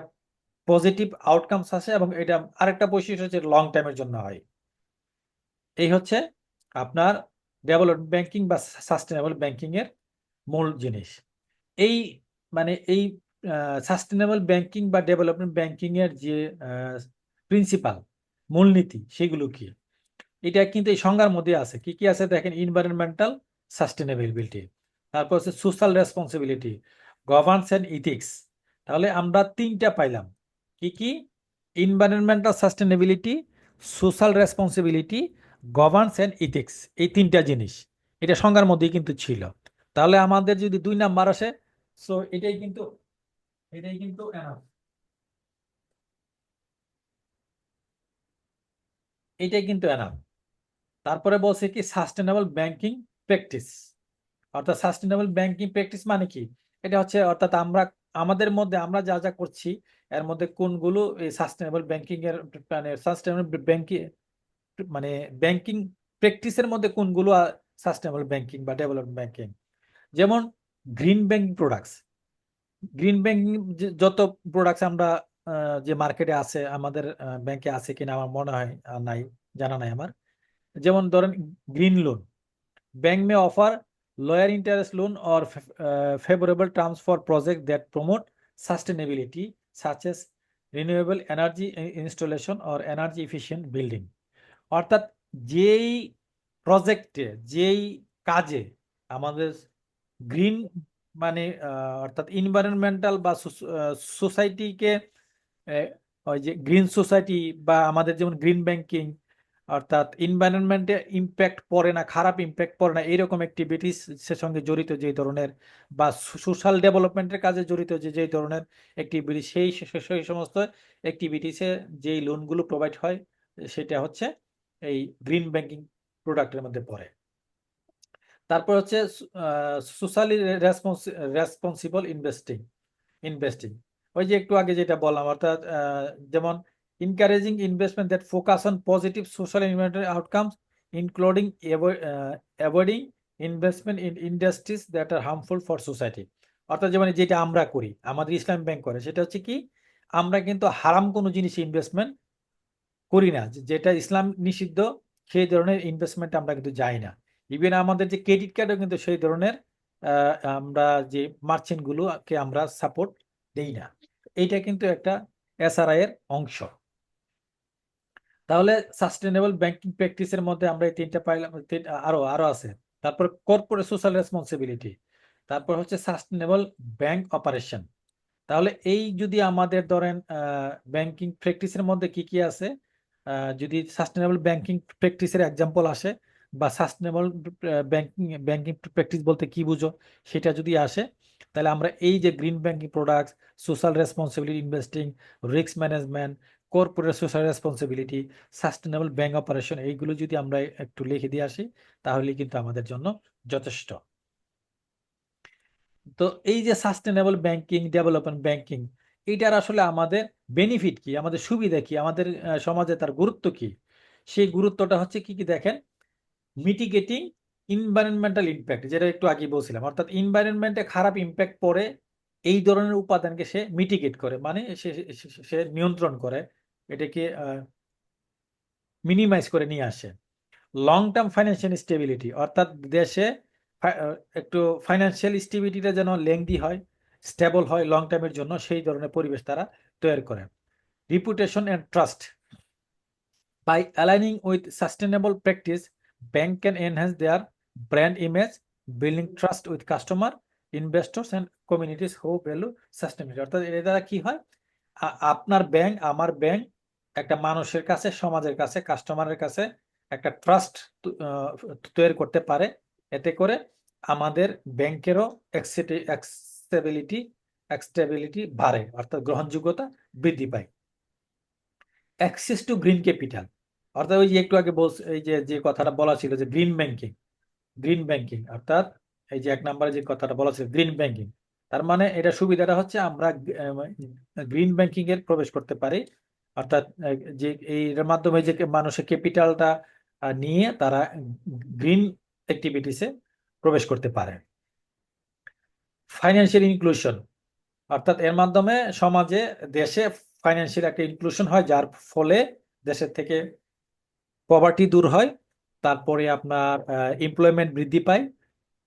পজিটিভ আউটকামস আসে, এবং এটা আরেকটা বৈশিষ্ট্য হচ্ছে লং টাইমের জন্য হয়। এই হচ্ছে আপনার ডেভেলপমেন্ট ব্যাংকিং বা সাস্টেনেবল ব্যাংকিং এর মূল জিনিস। এই এই সাস্টেনেবল ব্যাংকিং বা ডেভেলপমেন্ট ব্যাংকিং এর যে প্রিন্সিপাল, মূলনীতি, সেগুলো কি? এটা কিন্তু এই সংজ্ঞার মধ্যে আছে। কি কি আছে দেখেন: এনভায়রনমেন্টাল সাস্টেনেবিলিটি, তারপর হচ্ছে social responsibility, governance and ethics. তাহলে আমরা তিনটা পাইলাম, কি কি? Environmental sustainability, social responsibility, governance and ethics. এই তিনটা জিনিস এটা সংজ্ঞার মধ্যেই কিন্তু ছিল। তাহলে আমাদের যদি 2 নাম্বার আসে, সো এটাই কিন্তু enough। এটাই কিন্তু enough। তারপরে বলছে কি সাস্টেনেবল ব্যাংকিং প্র্যাকটিস, অর্থাৎ সাস্টেনেবল ব্যাংকিং প্র্যাকটিস মানে কি? এটা হচ্ছে অর্থাৎ আমাদের মধ্যে আমরা যা যা করছি এর মধ্যে কোনগুলো এই সাস্টেনেবল ব্যাংকিং এর সাস্টেনেবল ব্যাংকিং প্র্যাকটিসের মধ্যে কোনগুলো সাস্টেনেবল ব্যাংকিং বা ডেভেলপমেন্ট ব্যাংকিং। যেমন green banking products, green banking যত প্রোডাক্টস আমরা যে মার্কেটে আছে, আমাদের ব্যাংকে আছে কিনা আমার মনে হয় নাই, জানা নাই আমার। যেমন ধরেন green loan, bank may offer lower interest loan or favorable terms for projects that promote sustainability, such as renewable energy installation or energy efficient building. অর্থাৎ যেই প্রজেক্টে, যেই কাজে আমাদের গ্রিন মানে অর্থাৎ ইনভায়রনমেন্টাল বা সোসাইটিকে, ওই যে গ্রিন সোসাইটি বা আমাদের যেমন গ্রিন ব্যাংকিং, অর্থাৎ এনভায়রনমেন্টে ইম্প্যাক্ট পড়ে না, খারাপ ইম্প্যাক্ট পড়ে না, এইরকম অ্যাক্টিভিটিস সে সঙ্গে জড়িত যে ধরনের বা সোশ্যাল ডেভেলপমেন্টের কাজে জড়িত যে ধরনের অ্যাক্টিভিটি, সেই সমস্ত অ্যাক্টিভিটিসে যেই লোনগুলো প্রোভাইড হয় সেটা হচ্ছে এই গ্রিন ব্যাংকিং প্রোডাক্টের মধ্যে পড়ে। তারপর হচ্ছে সোশ্যালি রেসপন্সিবল ইনভেস্টিং, ওই যে একটু আগে যেটা বললাম, অর্থাৎ যেমন encouraging investment that focus on positive social and environmental outcomes, including avoiding investment in industries that are harmful for society. অর্থাৎ যেমন যেটা আমরা করি, আমাদের ইসলাম ব্যাংক করে, সেটা হচ্ছে কি, আমরা কিন্তু হারাম কোনো জিনিসে ইনভেস্টমেন্ট করি না, যেটা ইসলাম নিষিদ্ধ সেই ধরনের ইনভেস্টমেন্ট আমরা কিন্তু যাই না। ইভেন আমাদের যে ক্রেডিট কার্ডও কিন্তু সেই ধরনের আমরা যে মার্চেন্ট গুলোকে আমরা সাপোর্ট দেই না। এইটা কিন্তু একটা এসআরআই এর অংশ। তাহলে সাস্টেনেবল ব্যাংকিং প্র্যাকটিসের মধ্যে আমরা এই তিনটা পাইলাম, আরো আছে। তারপর কর্পোরেট সোশ্যাল রেসপন্সিবিলিটি, তারপর হচ্ছে সাস্টেনেবল ব্যাংক অপারেশন। তাহলে এই যদি আমাদের ধরেন ব্যাংকিং প্র্যাকটিসের মধ্যে কি কি আছে, যদি সাস্টেনেবল ব্যাংকিং প্র্যাকটিসের এক্সাম্পল আসে বা সাস্টেনেবল ব্যাংকিং প্র্যাকটিস বলতে কি বুঝো সেটা যদি আসে, তাহলে আমরা এই যে green banking products, social responsibility investing, risk management, corporate social responsibility, sustainable bank operation, এইগুলো যদি আমরা একটু লিখে দিয়ে আসি তাহলে কিন্তু আমাদের জন্য যথেষ্ট। তো এই যে সাস্টেনেবল ব্যাংকিং, ডেভেলপমেন্ট ব্যাংকিং, এইটার আসলে আমাদের বেনিফিট কি, আমাদের সুবিধা কি, আমাদের সমাজে তার গুরুত্ব কি? সেই গুরুত্বটা হচ্ছে কি কি দেখেন, মিটিগেটিং এনভায়রনমেন্টাল ইম্প্যাক্ট, যেটা একটু আগে বলছিলাম, অর্থাৎ এনভায়রনমেন্টে খারাপ ইম্প্যাক্ট পড়ে এই ধরনের উপাদানকে সে মিটিগেট করে, মানে সে নিয়ন্ত্রণ করে, এটাকে মিনিমাইজ করে নিয়ে আসে। লং টার্ম ফাইন্যান্সিয়াল স্টেবিলিটি, অর্থাৎ দেশে একটু ফাইন্যান্সিয়াল স্টেবিলিটিটা যেন লেংদি হয়, স্টেবল হয় লং টার্মের জন্য, সেই ধরনের পরিবেশ তারা তৈরি করে। Reputation and trust, by aligning with sustainable practice, bank can enhance their brand image, building trust with customer, investors and communities who value sustainability. অর্থাৎ এর দ্বারা কি হয়, আপনার ব্যাংক, আমার ব্যাংক একটা মানুষের কাছে, সমাজের কাছে, কাস্টমারের কাছে একটা ট্রাস্ট তৈরি করতে পারে। এতে করে আমাদের ব্যাংকেরও এক্সটেবিলিটি বাড়ে, অর্থাৎ গ্রহণযোগ্যতা বৃদ্ধি পায়। অ্যাক্সেস টু গ্রিন ক্যাপিটাল, অর্থাৎ ওই যে একটু আগে এই যে কথাটা বলা ছিল যে গ্রিন ব্যাংকিং, অর্থাৎ এই যে 1 নম্বরে যে কথাটা বলা ছিল গ্রিন ব্যাংকিং, তার মানে এটা সুবিধাটা হচ্ছে আমরা গ্রিন ব্যাংকিং এর প্রবেশ করতে পারি, অর্থাৎ যে এর মাধ্যমে যে মানুষের ক্যাপিটালটা নিয়ে তারা গ্রিন অ্যাক্টিভিটিসে প্রবেশ করতে পারে। ফাইন্যান্সিয়াল ইনক্লুশন, অর্থাৎ এর মাধ্যমে সমাজে, দেশে ফাইন্যান্সিয়াল একটা ইনক্লুশন হয়, যার ফলে দেশের থেকে পভার্টি দূর হয়, তারপরে আপনার এমপ্লয়মেন্ট বৃদ্ধি পায়।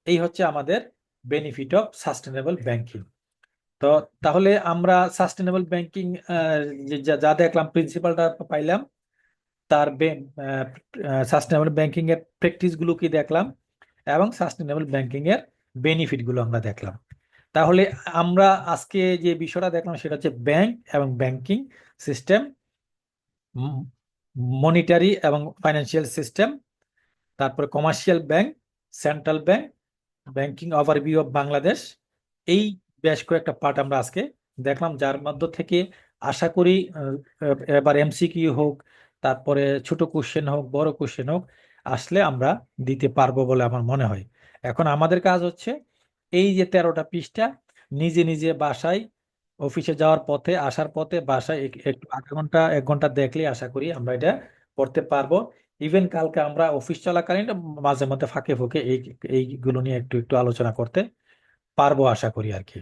এই হচ্ছে আমাদের বেনিফিট অফ সাস্টেনেবল ব্যাংকিং। তো তাহলে আমরা সাস্টেনেবল ব্যাংকিং যা দেখলাম, প্রিন্সিপালটা পাইলাম, তার সাস্টেনেবল ব্যাংকিং এর প্র্যাকটিস গুলো কি দেখলাম, এবং সাস্টেনেবল ব্যাংকিং এর বেনিফিট গুলো আমরা দেখলাম। তাহলে আমরা আজকে যে বিষয়টা দেখলাম সেটা হচ্ছে ব্যাংক এবং ব্যাংকিং সিস্টেম, মনিটারি এবং ফাইন্যান্সিয়াল সিস্টেম, তারপরে commercial bank, central bank, banking overview of Bangladesh. এই বেশ কয়েকটা পার্ট আমরা আজকে দেখলাম, যার মধ্য থেকে আশা করি এবার এমসিকিউ হোক, তারপরে ছোট কোশ্চেন হোক, বড় কোশ্চেন হোক, আসলে আমরা দিতে পারবো বলে আমার মনে হয়। এখন আমাদের কাজ হচ্ছে এই যে 13টা পৃষ্ঠা নিজে নিজে বাসায়, অফিসে যাওয়ার পথে, আসার পথে, বাসায় একটু 1 ঘন্টা দেখলে আশা করি আমরা এটা পড়তে পারবো। ইভেন কালকে আমরা অফিস চলাকালীন মাঝে মধ্যে ফাঁকে ফুঁকে এইগুলো নিয়ে একটু একটু আলোচনা করতে পারবো আশা করি আর কি।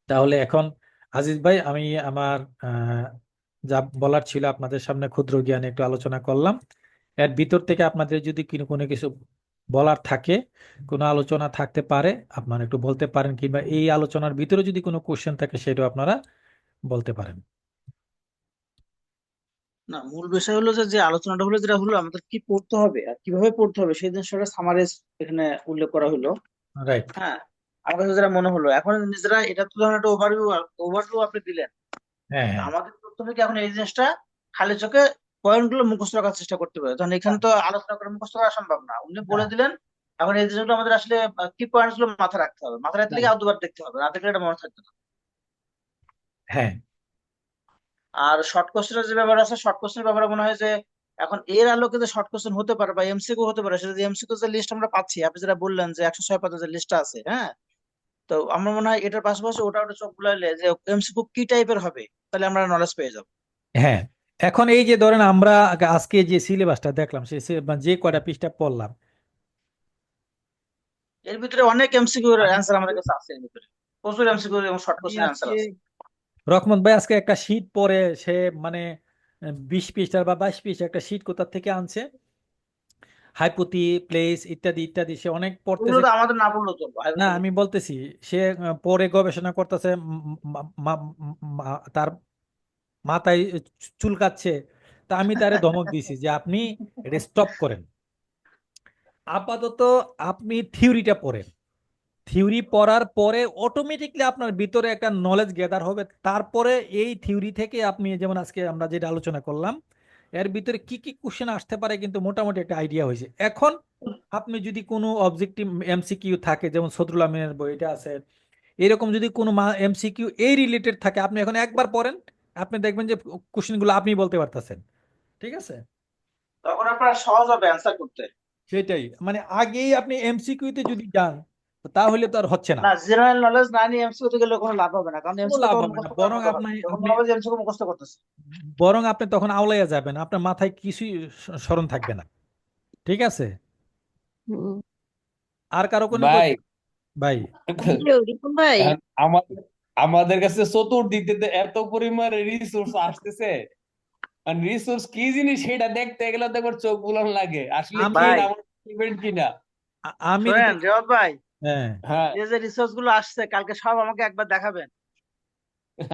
তাহলে এখন আজিজ ভাই, আমি আমার যা বলার ছিল আপনাদের সামনে ক্ষুদ্র জ্ঞানে একটু আলোচনা করলাম। এর ভিতর থেকে আপনাদের যদি কোনো কিছু বলার থাকে, কোনো আলোচনা থাকতে পারে, আপনারা একটু বলতে পারেন, কিংবা এই আলোচনার ভিতরে যদি কোনো কোশ্চেন থাকে সেটাও আপনারা বলতে পারেন। না, মূল বিষয় হলো যে আলোচনাটা হলো, যেটা হলো আমাদের কি পড়তে হবে আর কিভাবে পড়তে হবে সেই জিনিসটা সামারাইজ এখানে উল্লেখ করা হলো। রাইট। হ্যাঁ, আমার কাছে যেটা মনে হলো, এখন নিজেরা এটা তো ধরেন একটা ওভারভিউ আপনি দিলেন। হ্যাঁ, তা হ্যাঁ, আমাদের করতে হবে কি এখন এই জিনিসটা খালি চোখে পয়েন্ট গুলো মুখস্থ রাখার চেষ্টা করতে হবে, কারণ এখানে তো আলোচনা করে মুখস্থ করা সম্ভব না। উনি বলে দিলেন, এখন এই জিনিসগুলো আমাদের আসলে কি পয়েন্টস গুলো মাথায় রাখতে হবে, মাথায় রাখতে গেলে আর দুবার দেখতে হবে, না দেখলে এটা মনে থাকবে না। হ্যাঁ, আর শর্ট কোশ্চেনের যে ব্যাপার আছে, শর্ট কোশ্চেনের ব্যাপারে মনে হয় যে এখন এর আলোকে যে শর্ট কোশ্চেন হতে পারে বা এমসিকিউ হতে পারে, সেটা এমসিকিউ যে লিস্ট আমরা পাচ্ছি, আপনি যেটা বললেন যে 106 পাতা যে লিস্টটা আছে, হ্যাঁ, তো আমার মনে হয় এটার পাশাপাশি ওটা ওটা চোখ বুলাইলে যে এমসিকিউ কি টাইপের হবে, তাহলে আমরা নলেজ পেয়ে যাবো। হ্যাঁ। এখন এই যে ধরেন আমরা আজকে যে সিলেবাসটা দেখলাম, যে কয়টা পৃষ্ঠা পড়লাম, এর ভিতরে অনেক এমসিকিউ এর আমি অ্যান্সার আমাদের কাছে আছে, এর ভিতরে প্রচুর এমসিকিউ এবং শর্ট আমি কোশ্চেনের অ্যান্সার আজকে আছে। রহমত ভাই আজকে একটা শীট পরে সে মানে 20 পৃষ্ঠার বা 22 পৃষ্ঠার একটা শীট কোথা থেকে আনছে, হাইপোথি, প্লেস ইত্যাদি ইত্যাদি, সে অনেক ওগুলো পড়তেছে। তো আমাদের না পড়লেও চলবে, না, আমি বলতেছি সে পরে গবেষণা করতেছে, তার মাথায় চুলকাচ্ছে। তা আমি তারে ধমক দিছি যে আপনি এটা স্টপ করেন, আপাতত আপনি থিওরিটা পড়েন। থিওরি পড়ার পরে অটোমেটিকলি আপনার ভিতরে একটা নলেজ গ্যাদার হবে। তারপরে এই থিওরি থেকে আপনি, যেমন আজকে আমরা যেটা আলোচনা করলাম, এর ভিতরে কি কি কোশ্চেন আসতে পারে কিন্তু মোটামুটি একটা আইডিয়া হয়েছে। এখন আপনি যদি কোনো অবজেক্টিভ এমসিকিউ থাকে, যেমন সদরুল আমিনের বইটা আছে, এরকম যদি কোনো এমসিকিউ এই রিলেটেড থাকে, আপনি এখন একবার পড়েন, আপনি দেখবেন যে কোশ্চেনগুলো আপনি বলতে পারতেছেন। ঠিক আছে? তখন আপনার সহজ হবে অ্যান্সার করতে। সেটাই, মানে আগেই আপনি এমসিকিউতে যদি যান তাহলে তো আর হচ্ছে না, না, জেনারেল নলেজ না নিয়ে এমসিকিউ তে গেলে কোনো লাভ হবে না, কারণ কোনো এমসিকিউ লাভ তখন হবে না। মুখস্থ করার বরং মতো হবে, আপনি তখন আপনি মনে হবে যে এমসিকিউ মুখস্থ করতেছে। বরং আপনি তখন আওলাইয়া যাবেন, আপনার মাথায় কিছুই স্মরণ থাকবে না। ঠিক আছে? হুম। আর কারো কোনো ভাই ভাই? রিপন ভাই, এখন আমাদের আমাদের কাছে চতুর্দিকে তো এত পরিমাণে রিসোর্স আসতেছে, আর রিসোর্স কি জিনিস সেটা দেখতে গেলে তো একবার চোখ বুলানো লাগে, আসলে কি ভাই, না আমার ইভেন্ট কিনা। আমি শোনেন রেওয়াজ ভাই, হ্যাঁ, হ্যাঁ, যে রিসোর্স গুলো আসছে কালকে সব আমাকে একবার দেখাবেন।